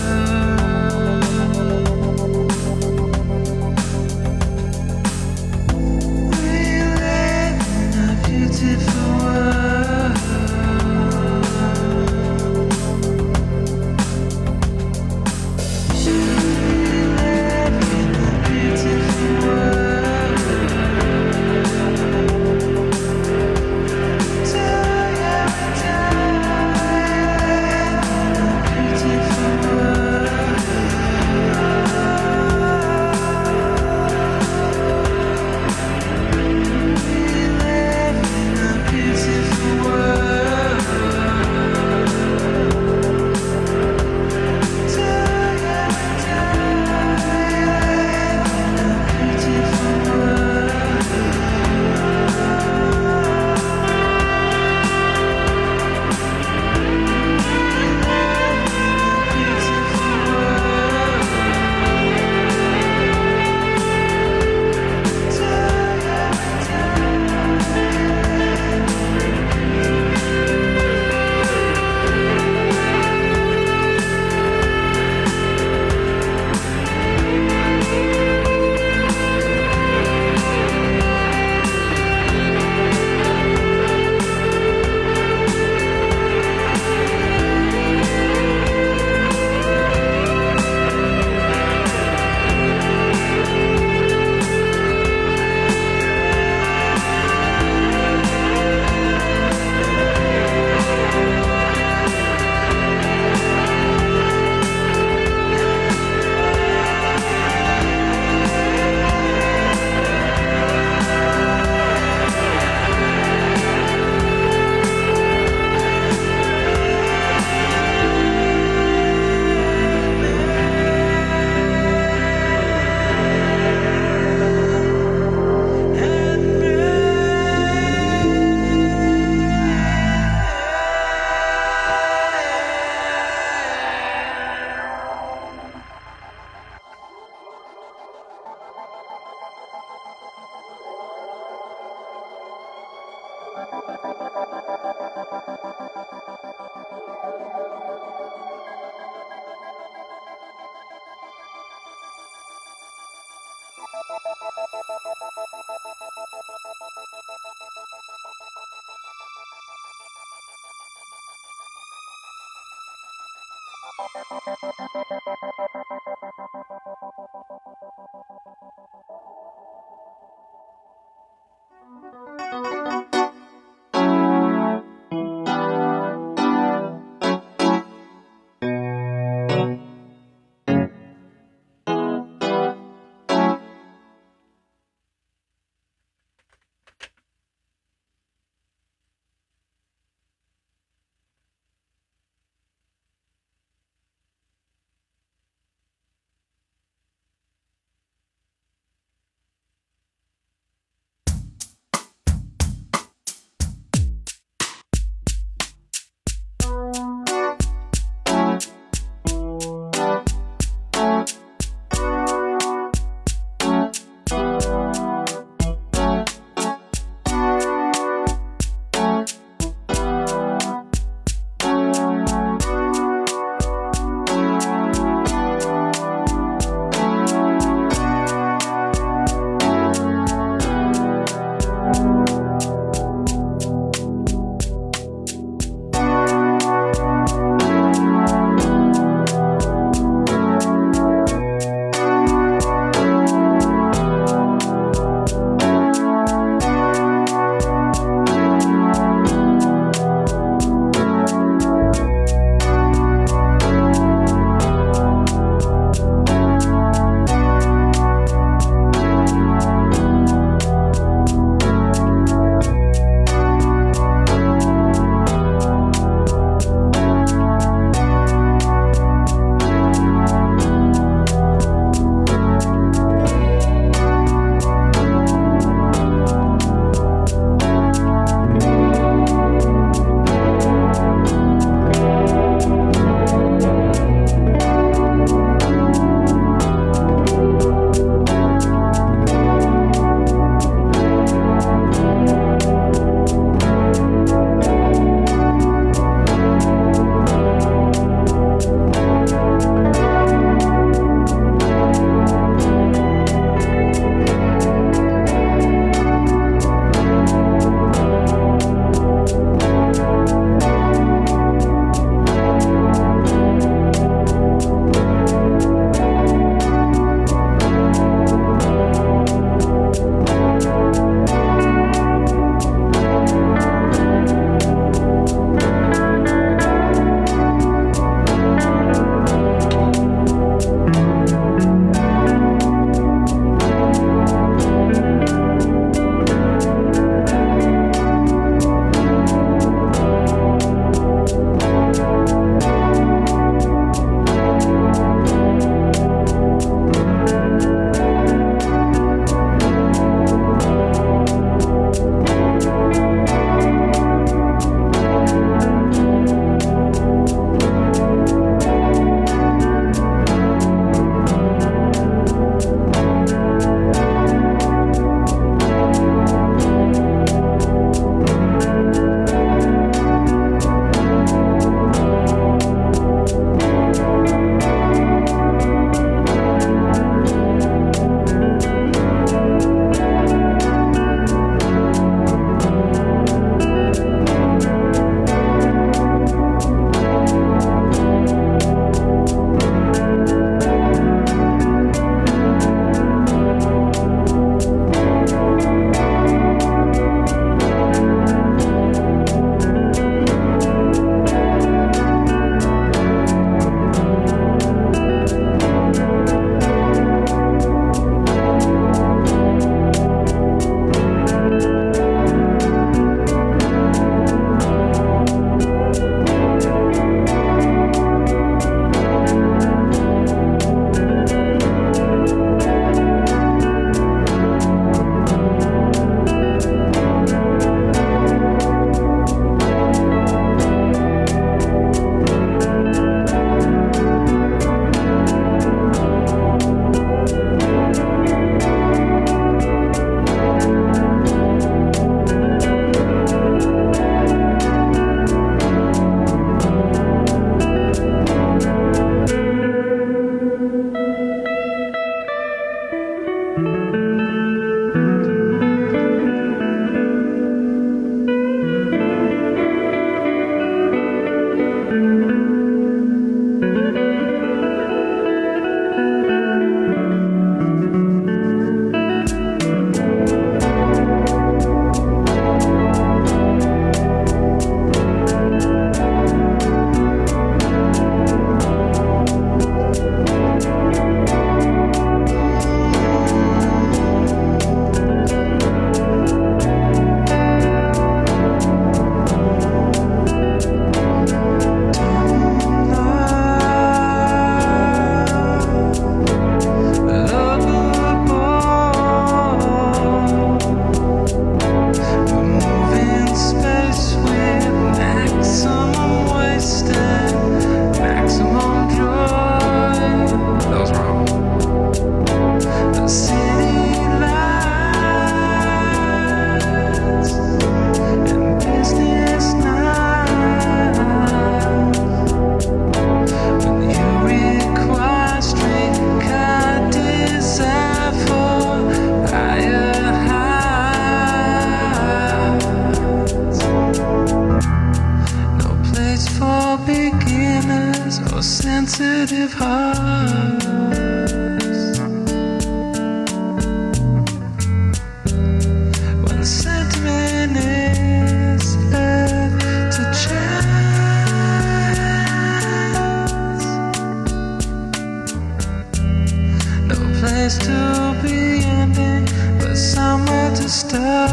place to begin, but somewhere to start.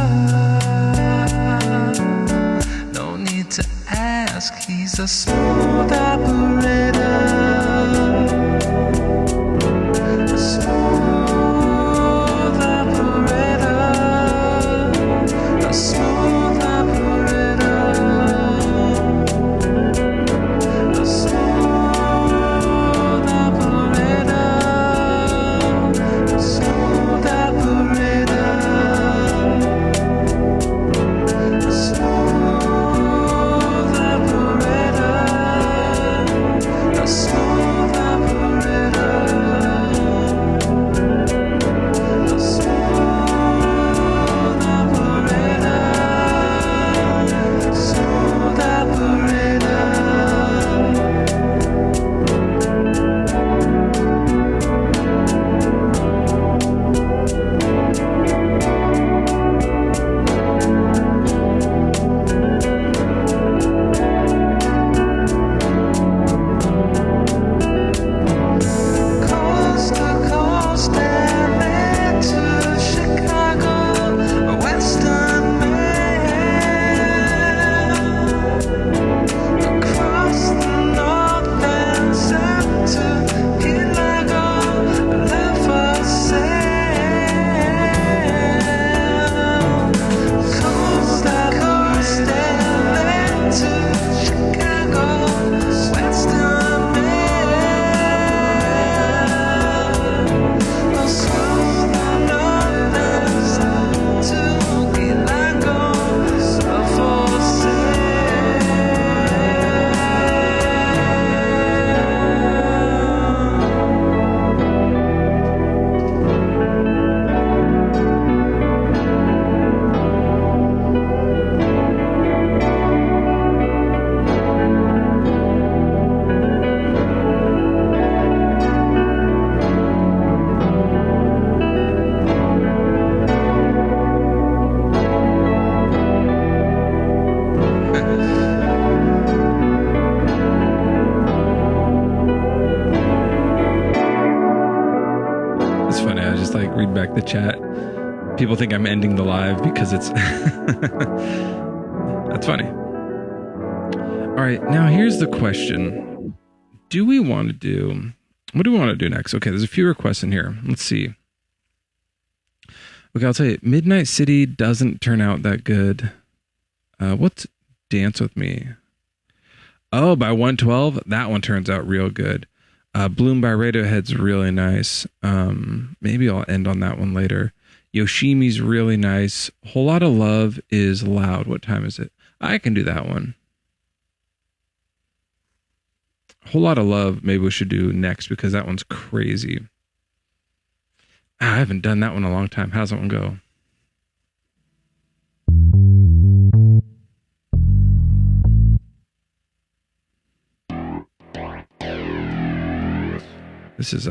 No need to ask, he's a smooth operator. A smooth operator. A smooth operator. A smooth operator. A smooth operator. A smooth operator. A smooth operator. A smooth operator. Smooth operator. Coast to coast and then to Chicago, Western Maine. Across the north and south to Hidalgo, love for sale. Coast to coast and then to Chicago, Western Maine. Across the north and south to Hidalgo, love for It's funny. I just like read back the chat. People think I'm ending the live because it's that's funny. All right, now here's the question. What do we want to do next? Okay, there's a few requests in here. Let's see. Okay, I'll tell you, Midnight City doesn't turn out that good. What's Dance With Me? Oh, by 112? That one turns out real good. Bloom by Radiohead's really nice. Maybe I'll end on that one later. Yoshimi's really nice. Whole Lot of Love is loud. What time is it? I can do that one. Whole Lot of Love, maybe we should do next because that one's crazy. I haven't done that one in a long time. How's that one go? This is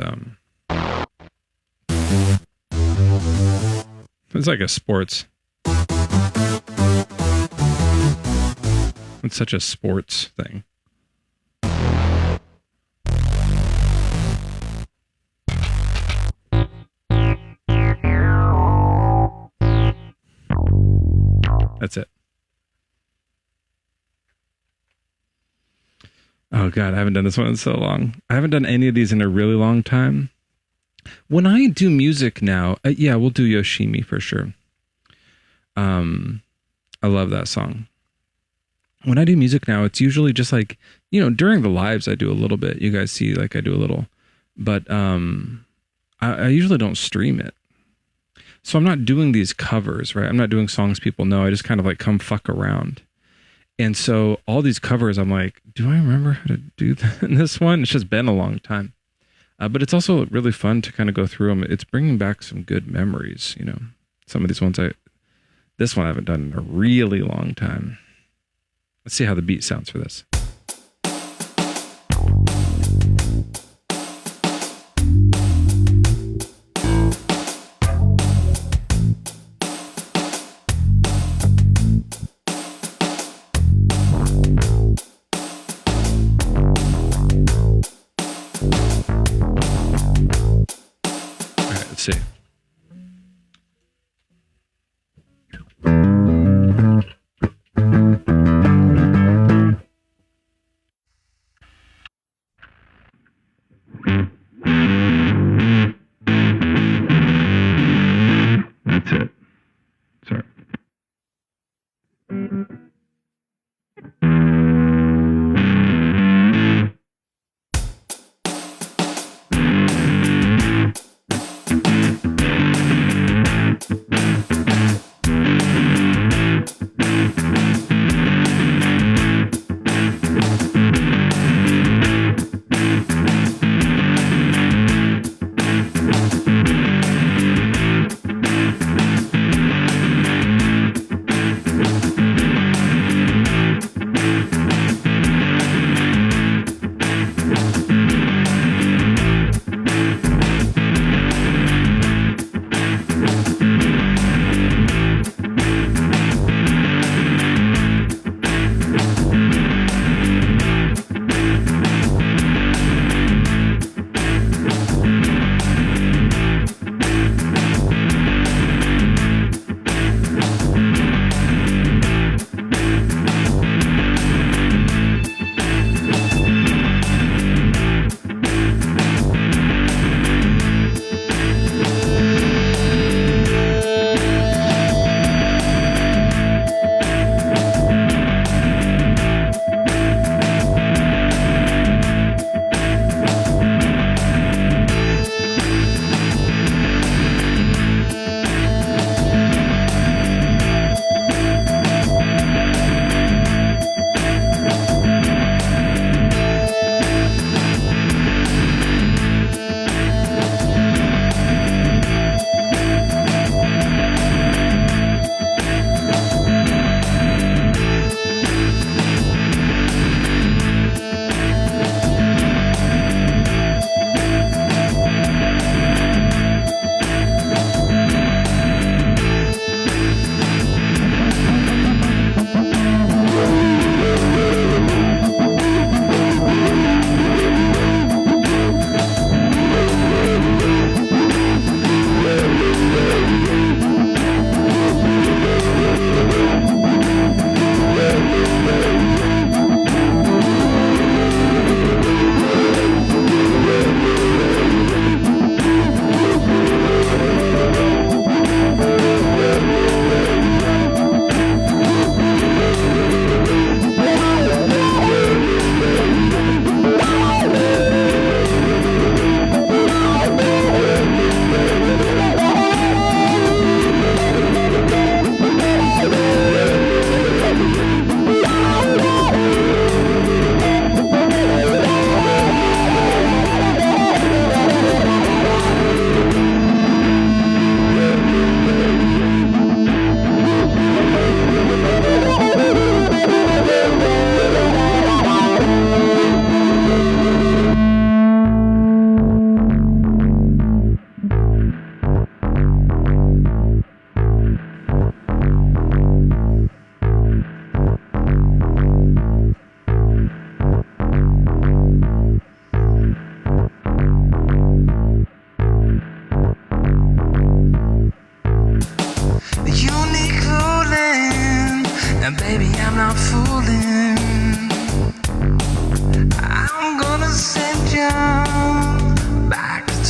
it's like a sports. It's such a sports thing. That's it. Oh God, I haven't done this one in so long. I haven't done any of these in a really long time. When I do music now, yeah, we'll do Yoshimi for sure. I love that song. When I do music now, it's usually just like, you know, during the lives I do a little bit. You guys see like I do a little, but I usually don't stream it. So I'm not doing these covers, right? I'm not doing songs people know. I just kind of like come fuck around. And so all these covers, I'm like, do I remember how to do that in this one? It's just been a long time. But it's also really fun to kind of go through them. It's bringing back some good memories, you know. Some of these ones, this one I haven't done in a really long time. Let's see how the beat sounds for this. see. That's it. Sorry.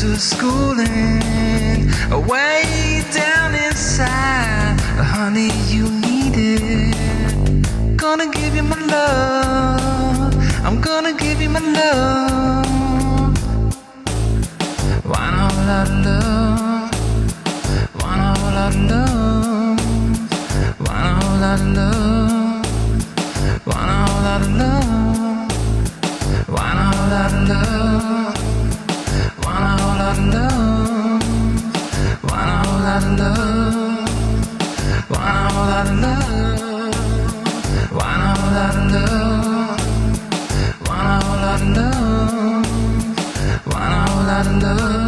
to schooling, way down inside. Honey, you need it. Gonna give you my love. I'm gonna give you my love. Want a whole lot of love. Want a whole lot of love. Want a whole lot of love. Want a whole lot of love. Want a whole lot of love. Want a whole lot of love. Want a whole lot of love. Want a whole lot of love. Want a whole lot of love. Want a whole lot of love. Want a whole lot of love.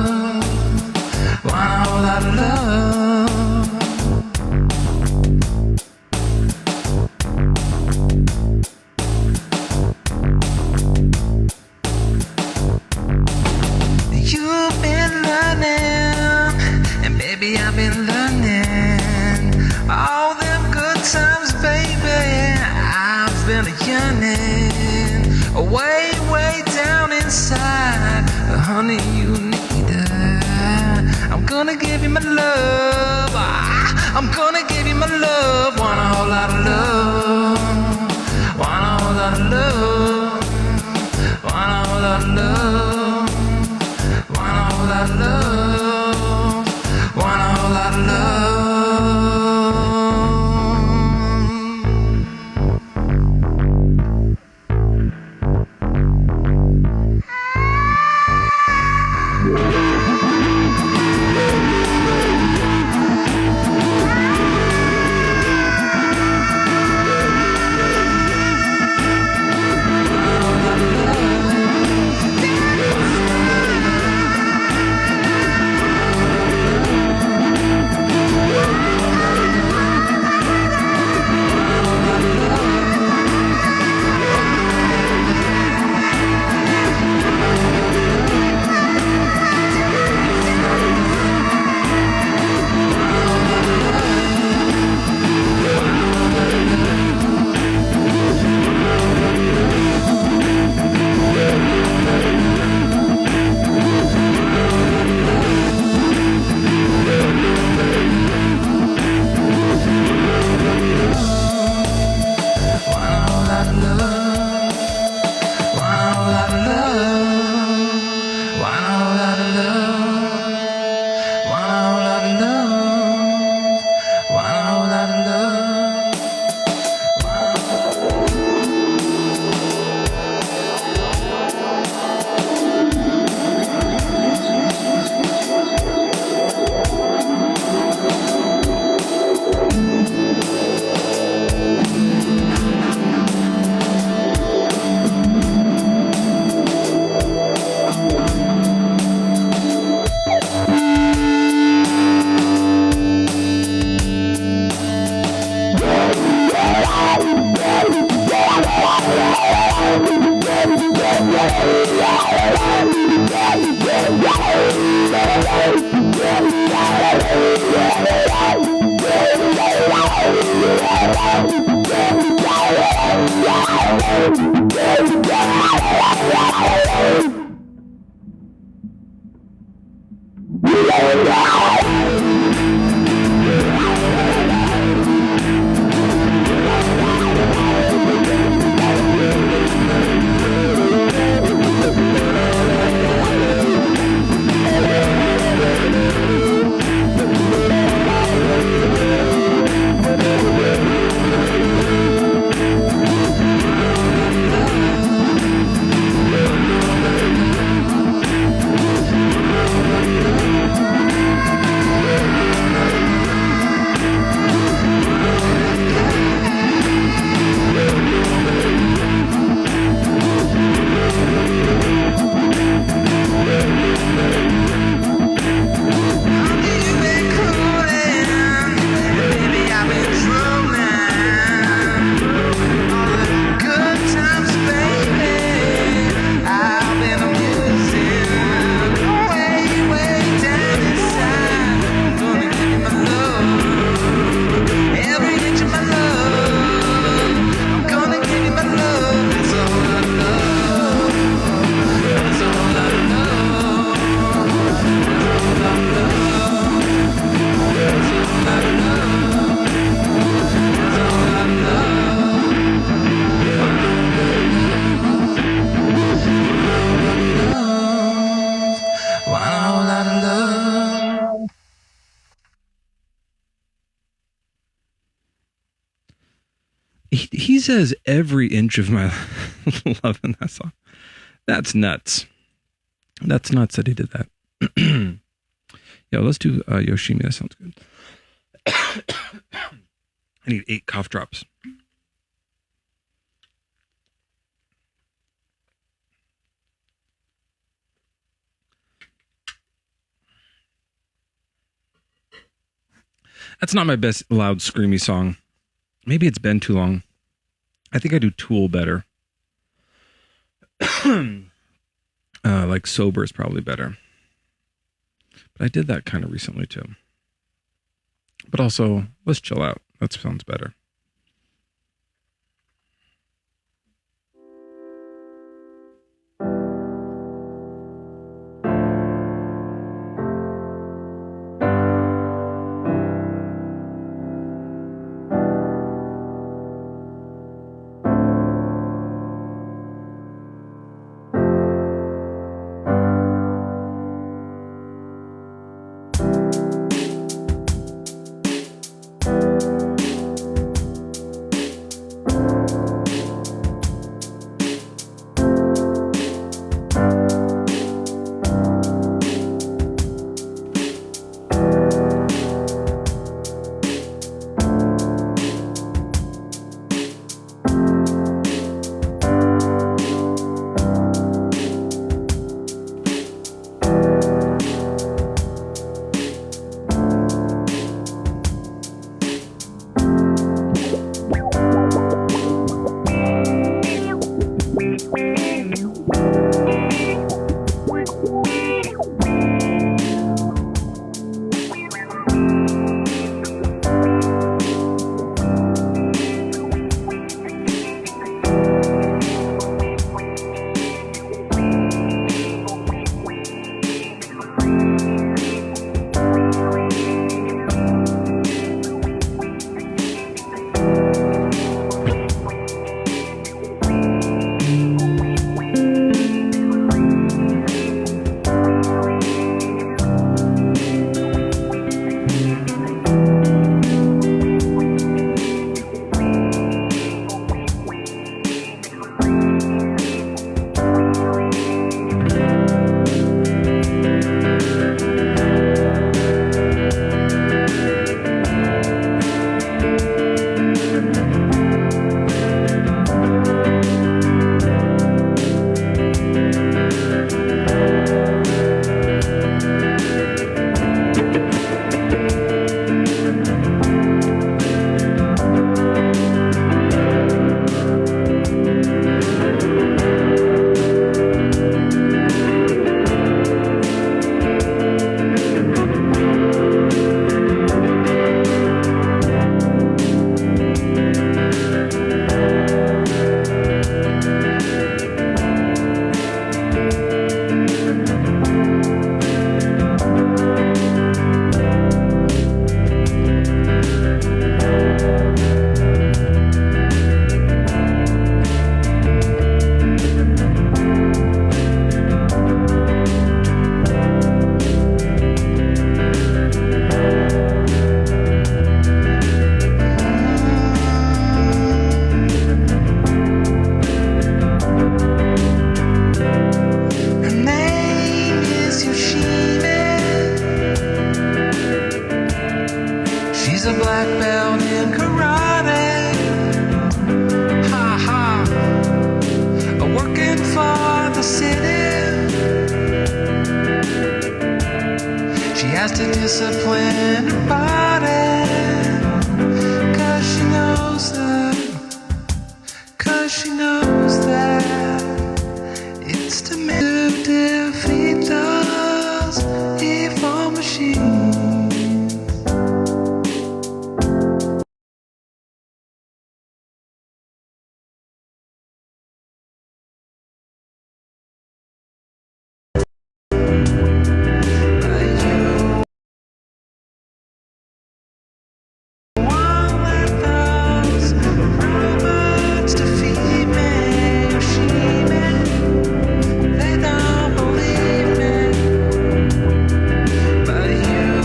baby, I've been learning all them good times, baby. I've been yearning way, way down inside. Honey, you need her. I'm gonna give you my love. I'm gonna give you my love. Want a whole lot of love. Want a whole lot of love. Want a whole lot of love. Want a whole lot of love. Want a whole lot of love. He says every inch of my love in that song. That's nuts. That's nuts that he did that. Yeah, let's do Yoshimi. That sounds good. I need 8 cough drops. That's not my best loud, screamy song. Maybe it's been too long. I think I do Tool better. Like Sober is probably better. But I did that kind of recently too. But also, let's chill out. That sounds better. discipline her body, 'cause she knows that it's to defeat those evil machines. But you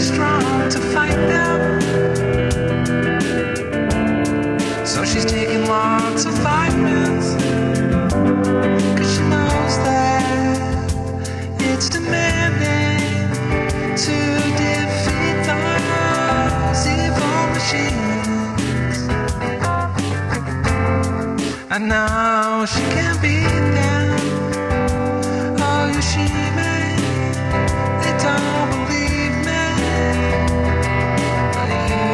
strong to fight them. So she's taking lots of vitamins, 'cause she knows that it's demanding to defeat those evil machines. And now she can't beat them. Oh, you she may, they don't believe me. But you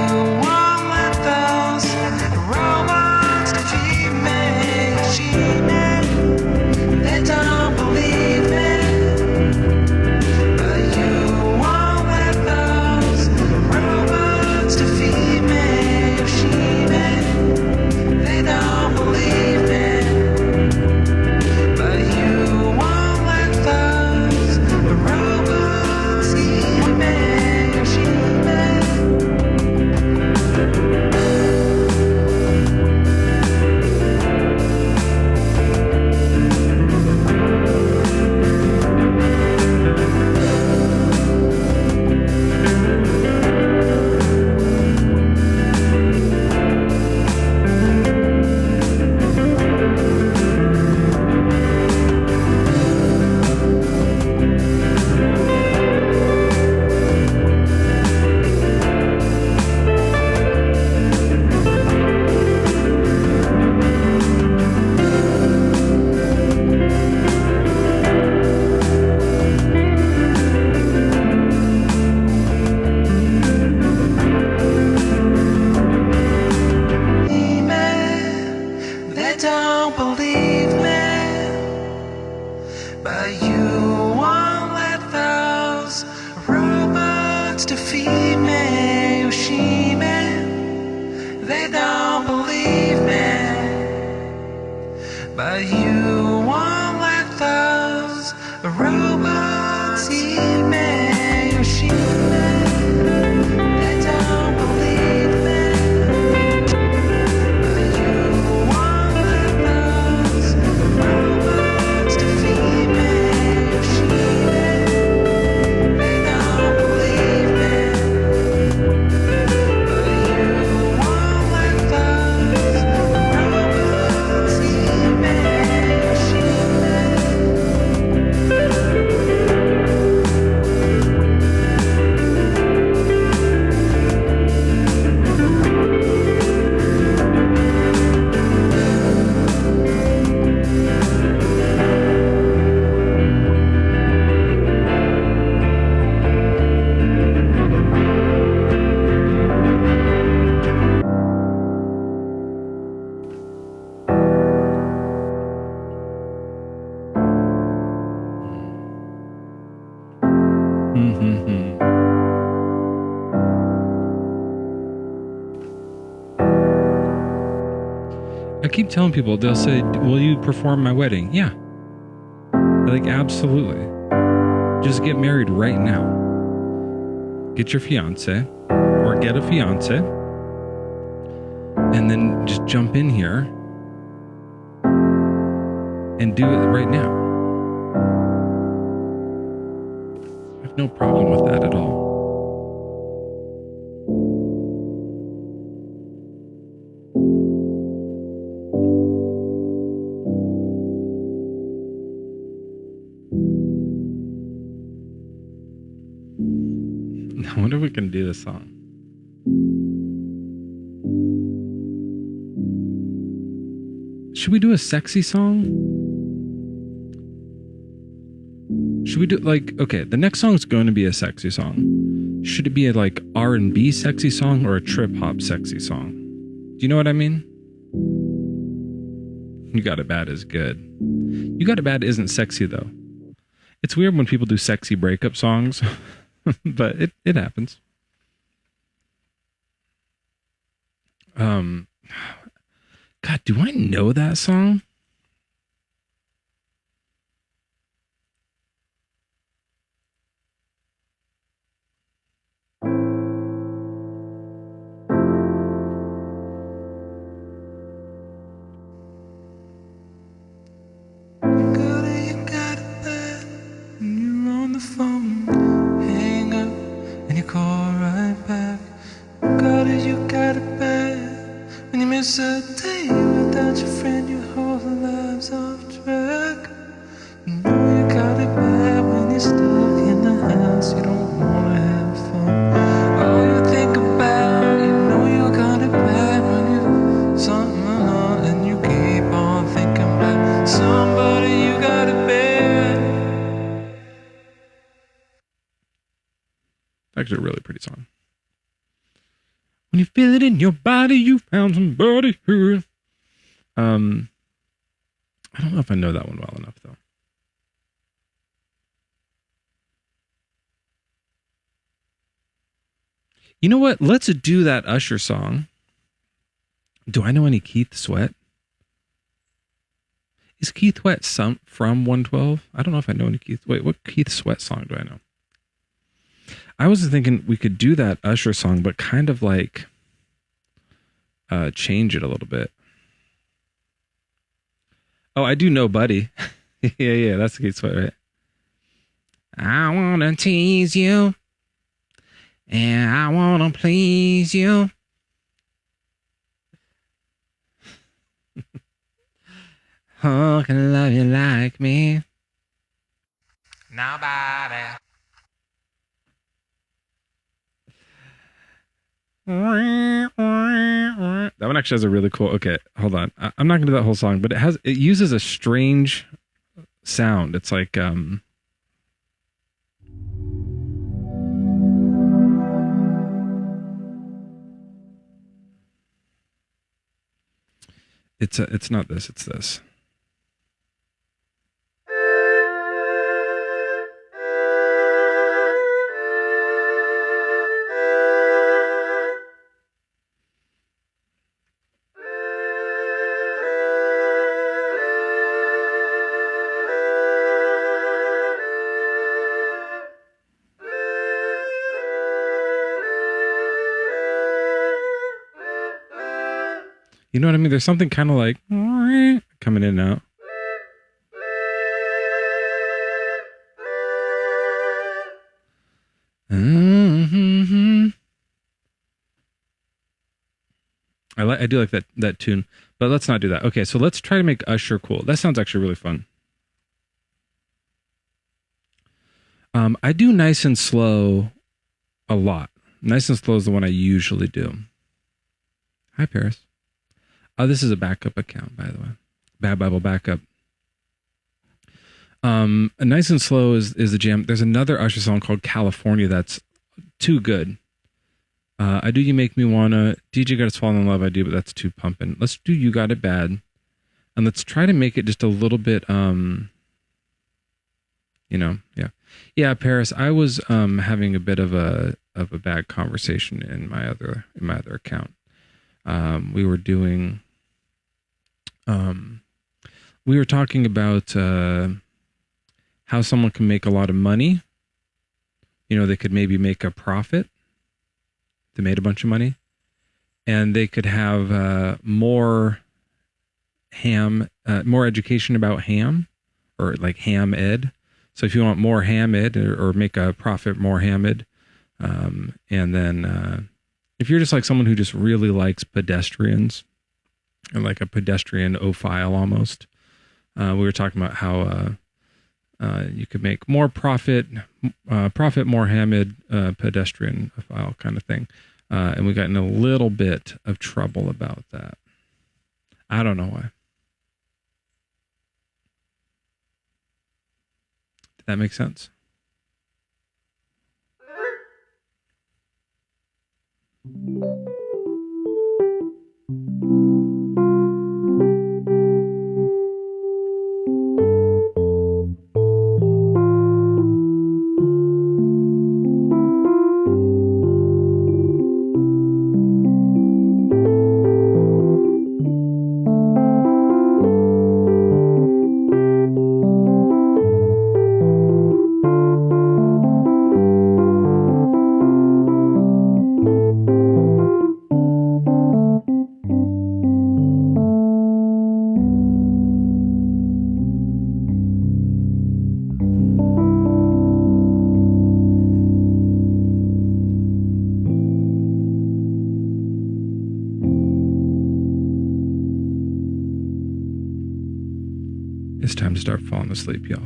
won't let those robots defeat me. She may, they don't believe me. But you won't let those robots defeat me. She may, they don't believe me. But you won't let those robots eat me. She may. They don't believe me, but you won't let those robots defeat me. Yoshime, they don't believe me, but you won't let those robots eat me. Yoshime, they don't believe me. I keep telling people, they'll say, will you perform my wedding? Yeah. They're like, absolutely. Just get married right now. Get your fiance or get a fiance and then just jump in here and do it right now. I have no problem with that at all. I wonder if we can do this song. Should we do a sexy song? Should we do like, okay, the next song is going to be a sexy song. Should it be a like R&B sexy song or a trip hop sexy song? Do you know what I mean? You Got It Bad is good. You Got It Bad isn't sexy though. It's weird when people do sexy breakup songs. But it happens. God, do I know that song? Phone, hang up, and you call It's actually a really pretty song. When you feel it in your body, you found somebody who. I don't know if I know that one well enough though. You know what? Let's do that Usher song. Do I know any Keith Sweat? Is Keith Sweat from 112? I don't know if I know any Keith. Wait, what Keith Sweat song do I know? I was thinking we could do that Usher song, but kind of like change it a little bit. Oh, I do know Buddy. yeah, that's Keith Sweat, right? I want to tease you, and I want to please you. Who can love you like me? Nobody. That one actually has a really cool. Okay, hold on. I'm not gonna do that whole song, but it uses a strange sound. It's like it's not this. It's this. You know what I mean? There's something kind of like coming in and out. Mm-hmm. I do like that tune, but let's not do that. Okay, so let's try to make Usher cool. That sounds actually really fun. I do Nice and Slow a lot. Nice and Slow is the one I usually do. Hi, Paris. Oh, this is a backup account, by the way. Bad Bible backup. Nice and Slow is the jam. There's another Usher song called California that's too good. I Do You Make Me Wanna. DJ Got Us Falling in Love, I do, but that's too pumping. Let's do You Got It Bad. And let's try to make it just a little bit, yeah. Yeah, Paris, I was having a bit of a bad conversation in my other account. We were doing we were talking about how someone can make a lot of money. You know, they could maybe make a profit. They made a bunch of money, and they could have more education about ham, or like ham ed. So if you want more ham ed, or make a profit, more ham ed, and then if you're just like someone who just really likes pedestrians, and like a pedestrian-ophile almost, we were talking about how you could make more profit, more hamid, pedestrian-ophile kind of thing. And we got in a little bit of trouble about that. I don't know why. Did that make sense? It's time to start falling asleep, y'all.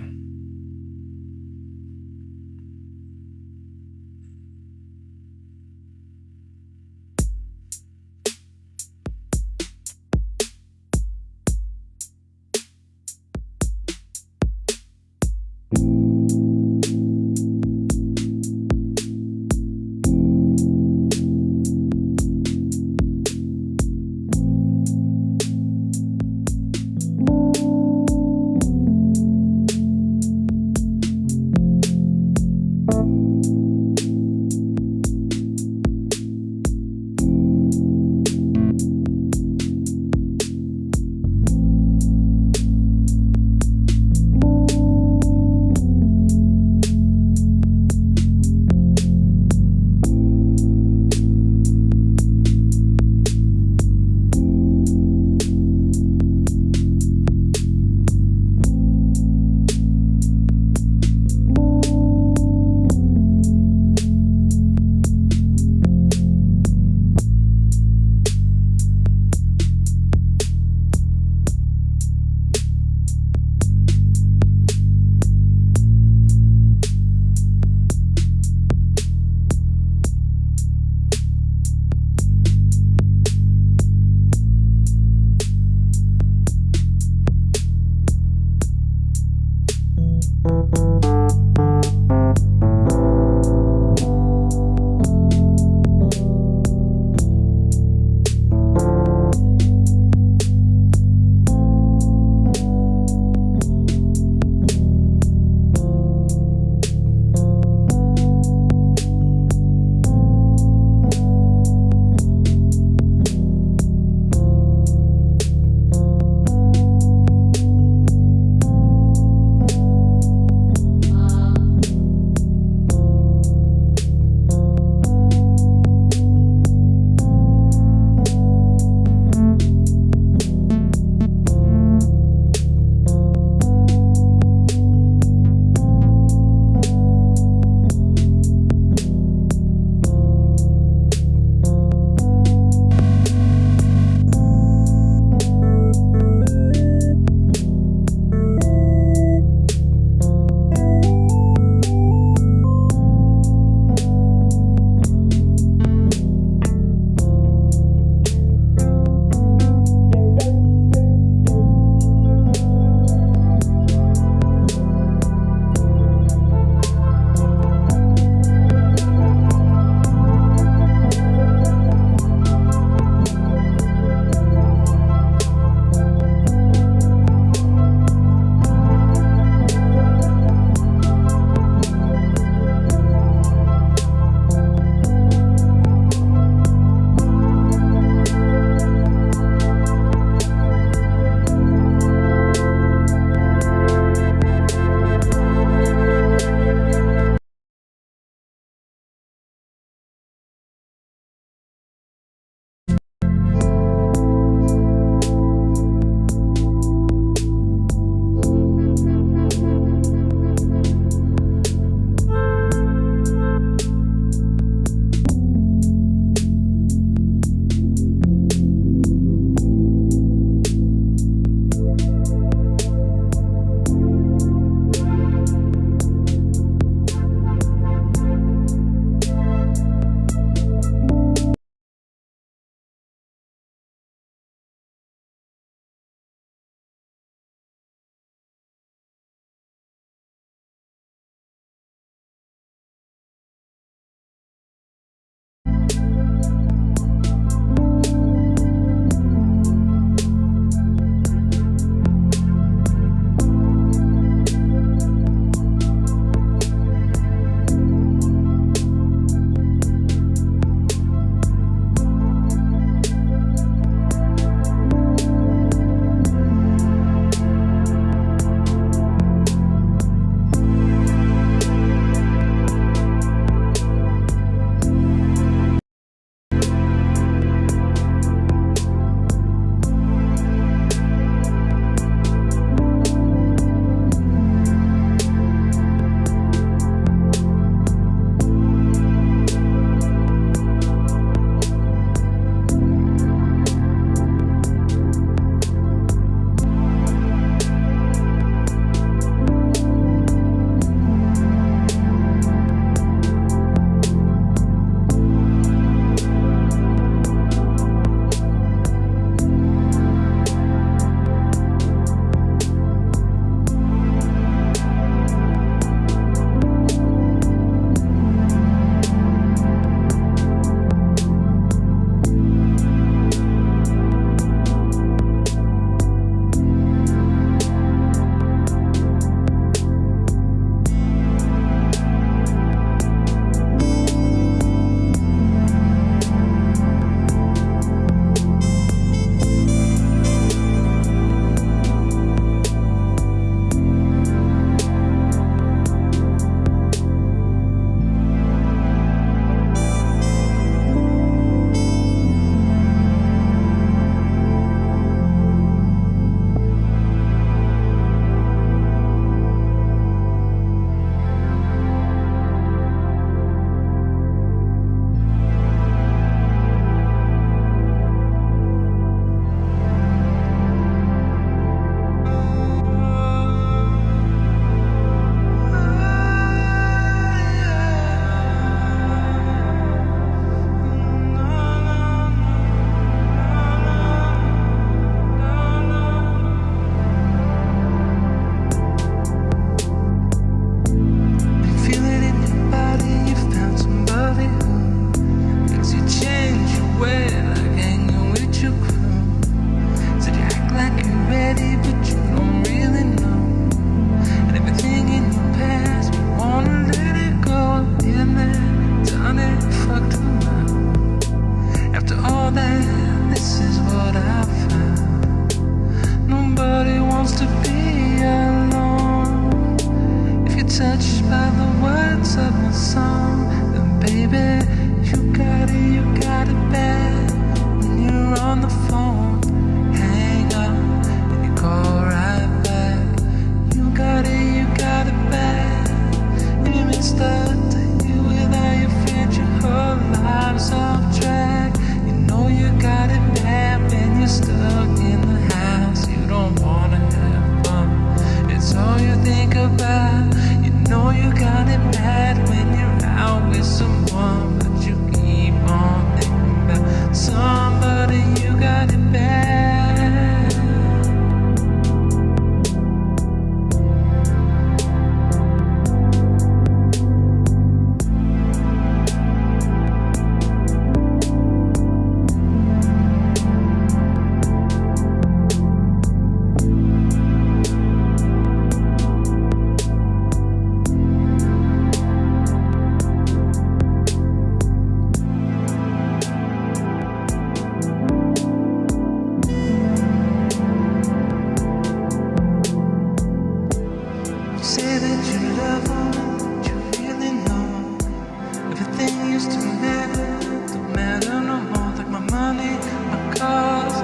don't matter no more. Like my money, my cars,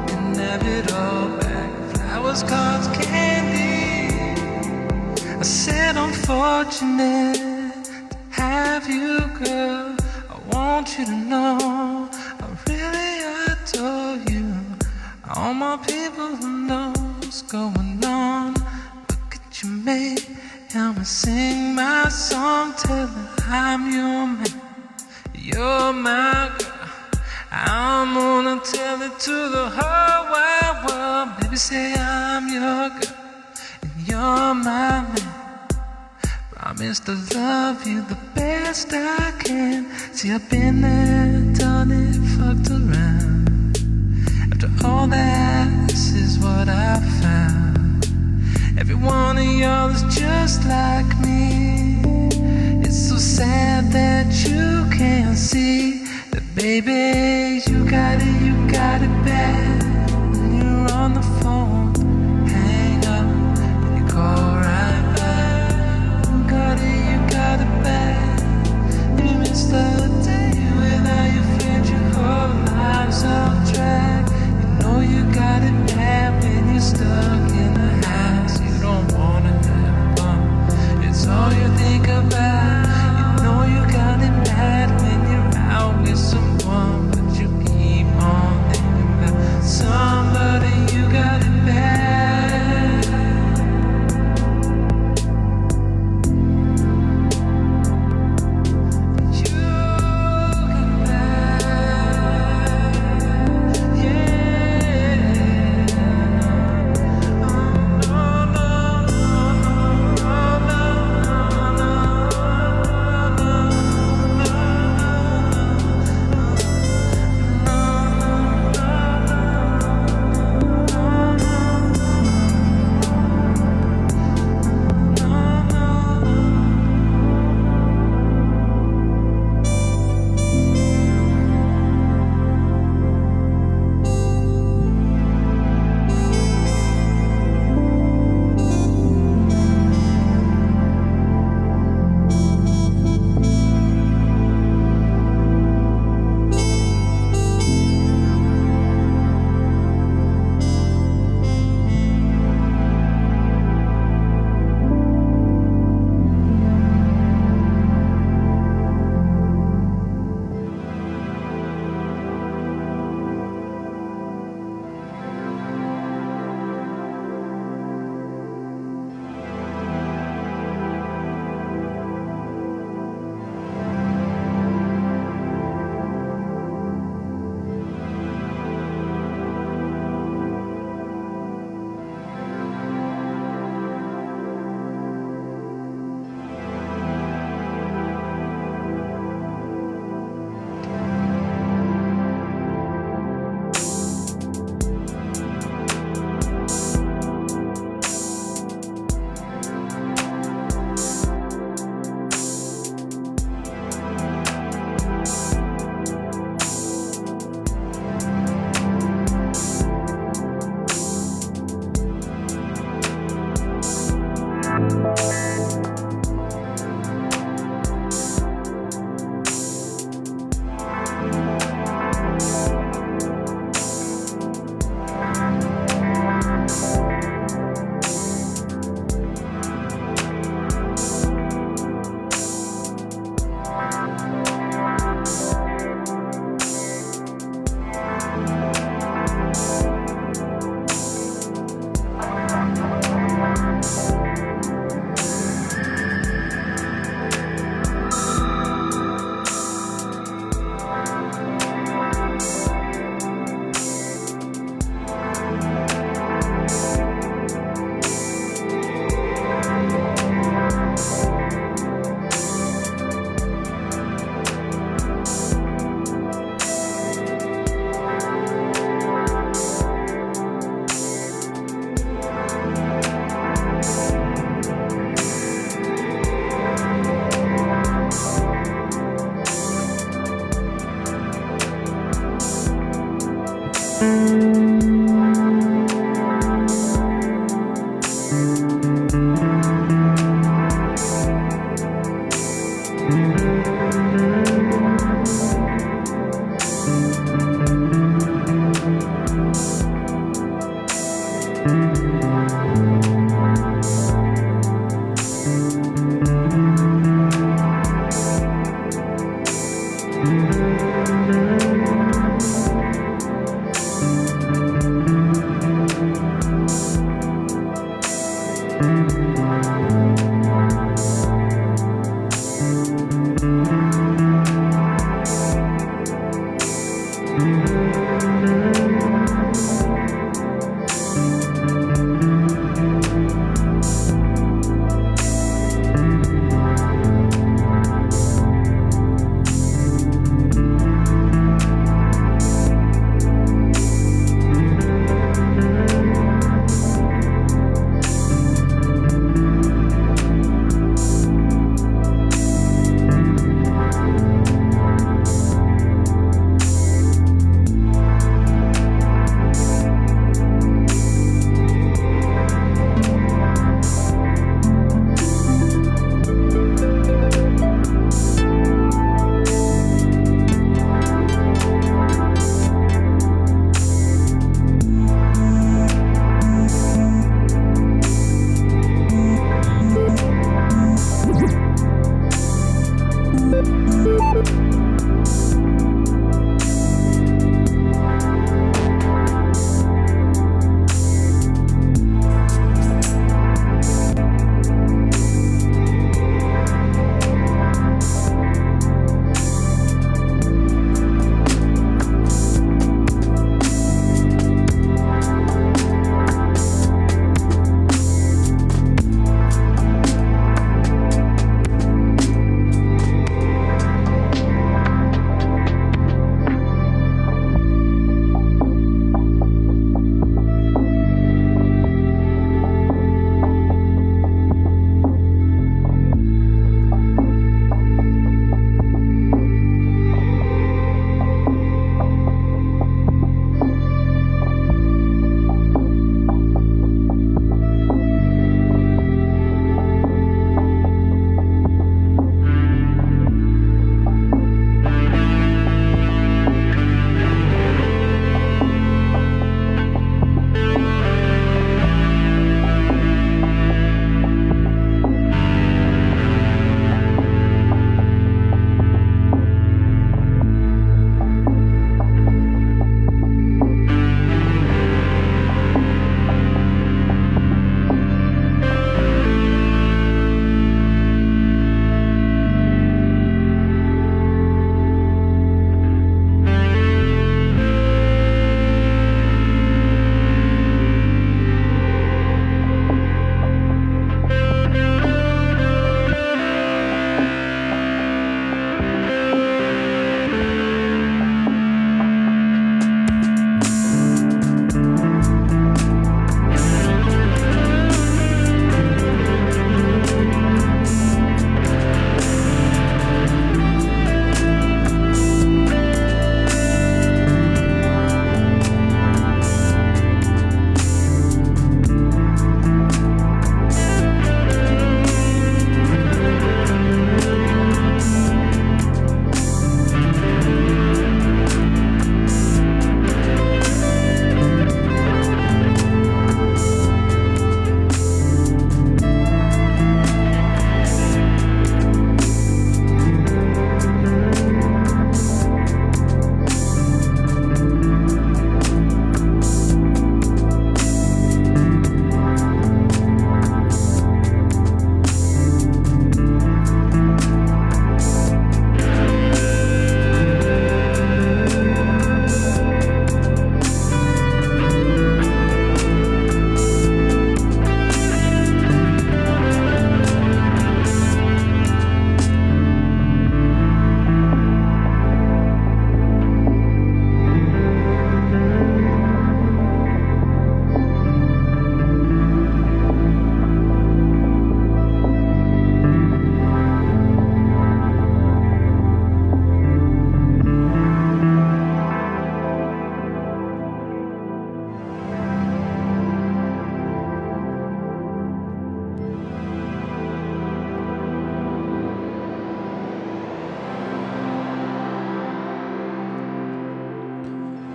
can have it all back. Flowers, cards, candy. I said I'm fortunate to have you, girl. I want you to know I really adore you. All my people who know what's going on. Look at you, mate. Help me sing my song, tell her I'm your man, you're my girl. I'm gonna tell it to the whole wide world. Baby, say I'm your girl and you're my man. Promise to love you the best I can. See, I've been there, done it, fucked around. After all that, this is what I found. Every one of y'all is just like me. It's so sad that you can't see that, baby, you got it bad. When you're on the phone, hang up and you call right back. You got it bad. You miss the day without your friend, your whole life's off track. You know you got it bad when you're stuck in the house. You don't wanna have fun, it's all you think about. You know you got it bad when you're out with someone, but you keep on thinking about somebody. You got it bad.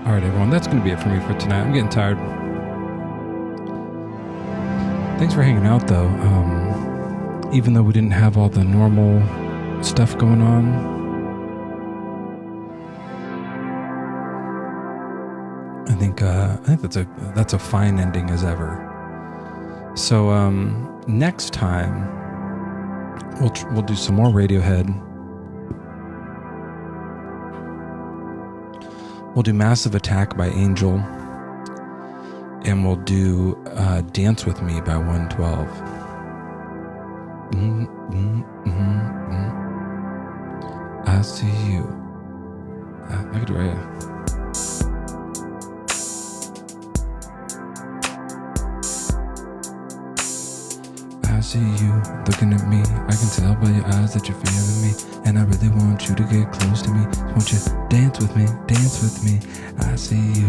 All right, everyone, that's going to be it for me for tonight. I'm getting tired. Thanks for hanging out, though. Even though we didn't have all the normal stuff going on, I think that's a fine ending as ever. So next time we'll do some more Radiohead. We'll do Massive Attack by Angel, and we'll do Dance With Me by 112. I see you. I could write it. I see you looking at me. I can tell by your eyes that you're feeling me, and I really want you to get close to me. So won't you dance with me? Dance with me. I see you.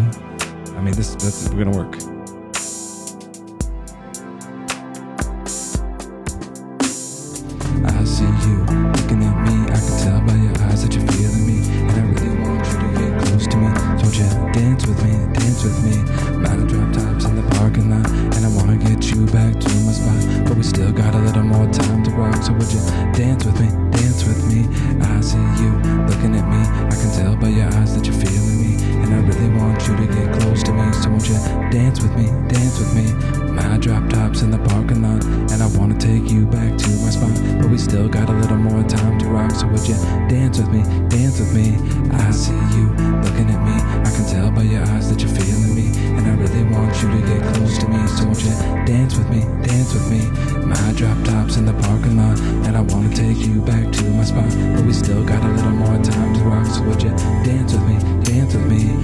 I mean, that's gonna work. I see you looking at me. I can tell by your eyes that you're feeling me, and I really want you to get close to me. So won't you dance with me? Dance with me. Mountain drop tops in the parking lot, and I wanna get you back to my spot, but we still got a little more time to rock. So would you dance with me? Dance with me. I see you looking at me. I can tell by your eyes that you're feeling me, and I really want you to get close to me. So won't you dance with me? Dance with me. My drop tops in the parking lot, and I wanna take you back to my spot, but we still got a little more time to rock. So would you dance with me? Dance with me. I see you looking at me. I can tell by your eyes that you're feeling me, and I really want you to get close to me. So won't you dance with me? Dance with me. My drop tops in the parking lot, and I wanna take you back to my spot, but we still got a little more time to rock. So would you dance with me? Dance with me.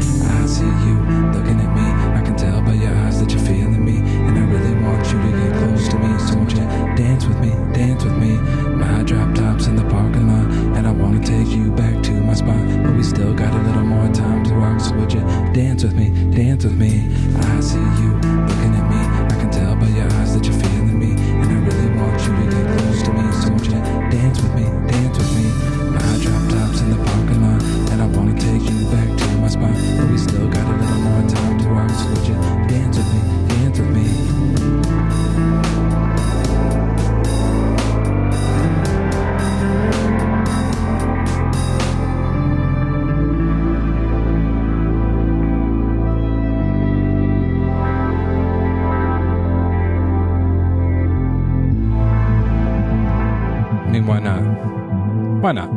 I see you looking at me. I can tell by your eyes that you're feeling me, and I really want you to get close to me. So won't you dance with me? Dance with me. My drop tops in the parking lot, and I wanna take you back to my spot, but we still got a little more time to rock. So would you dance with me? Dance with me. I see you looking at me. I can tell by your eyes that you're feeling me, and I really want you to get close to me. So won't you dance with me? Dance with me. My drop tops in the parking lot, and I wanna take you back to my spot, but we still got a little more time to rock. So would you dance with me? Dance with me. I mean, why not? Why not?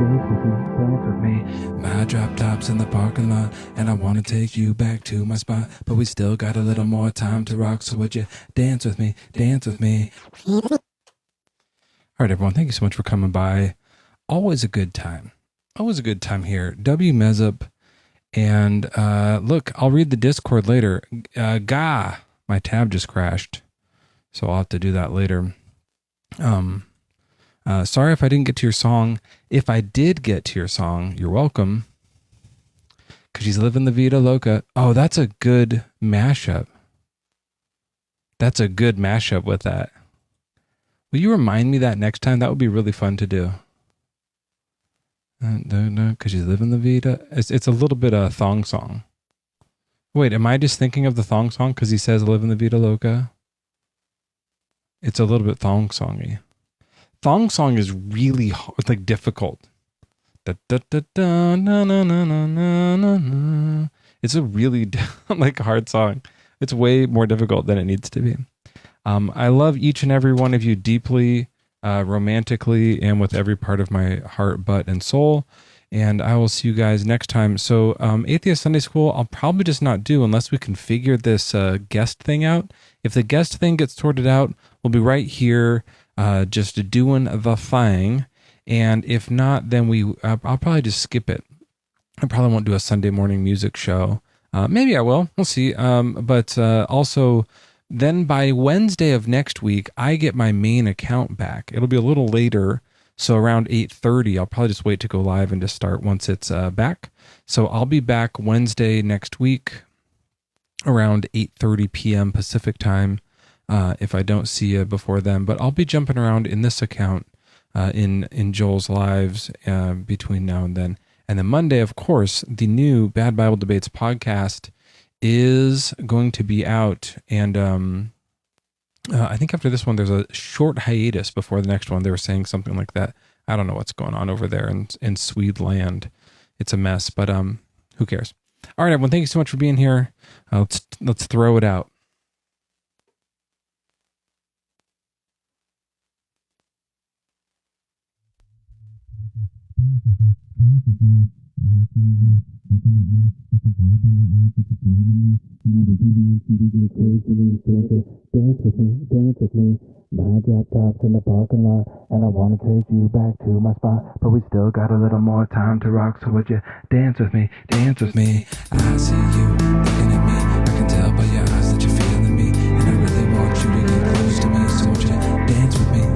Dance with me. My drop tops in the parking lot, and I wanna take you back to my spot, but we still got a little more time to rock. So would you dance with me? Dance with me. All right, everyone. Thank you so much for coming by. Always a good time. Always a good time here. W Mezzo. And look, I'll read the Discord later. My tab just crashed, so I'll have to do that later. Sorry if I didn't get to your song. If I did get to your song, you're welcome. Because she's living the Vida Loca. Oh, that's a good mashup. That's a good mashup with that. Will you remind me that next time? That would be really fun to do. Because she's living the Vida. It's a little bit a thong song. Wait, am I just thinking of the thong song because he says living the Vida Loca? It's a little bit thong songy. Thong song is really hard, like difficult. It's a really like hard song. It's way more difficult than it needs to be. I love each and every one of you deeply, romantically, and with every part of my heart, butt, and soul. And I will see you guys next time. So Atheist Sunday School, I'll probably just not do unless we can figure this guest thing out. If the guest thing gets sorted out, we'll be right here just doing the thing. And if not, then I'll probably just skip it. I probably won't do a Sunday morning music show. Maybe I will. We'll see. But also, then by Wednesday of next week, I get my main account back. It'll be a little later. So around 8:30, I'll probably just wait to go live and just start once it's back. So I'll be back Wednesday next week around 8:30 p.m. Pacific time if I don't see you before then. But I'll be jumping around in this account in Joel's lives between now and then. And then Monday, of course, the new Bad Bible Debates podcast is going to be out. And I think after this one, there's a short hiatus before the next one. They were saying something like that. I don't know what's going on over there in Swede land. It's a mess. But Who cares? All right, everyone. Thank you so much for being here. Let's throw it out. Dance with me. My drop tops in the parking lot, and I wanna take you back to my spot, but we still got a little more time to rock. So would you dance with me? Dance with me. I see you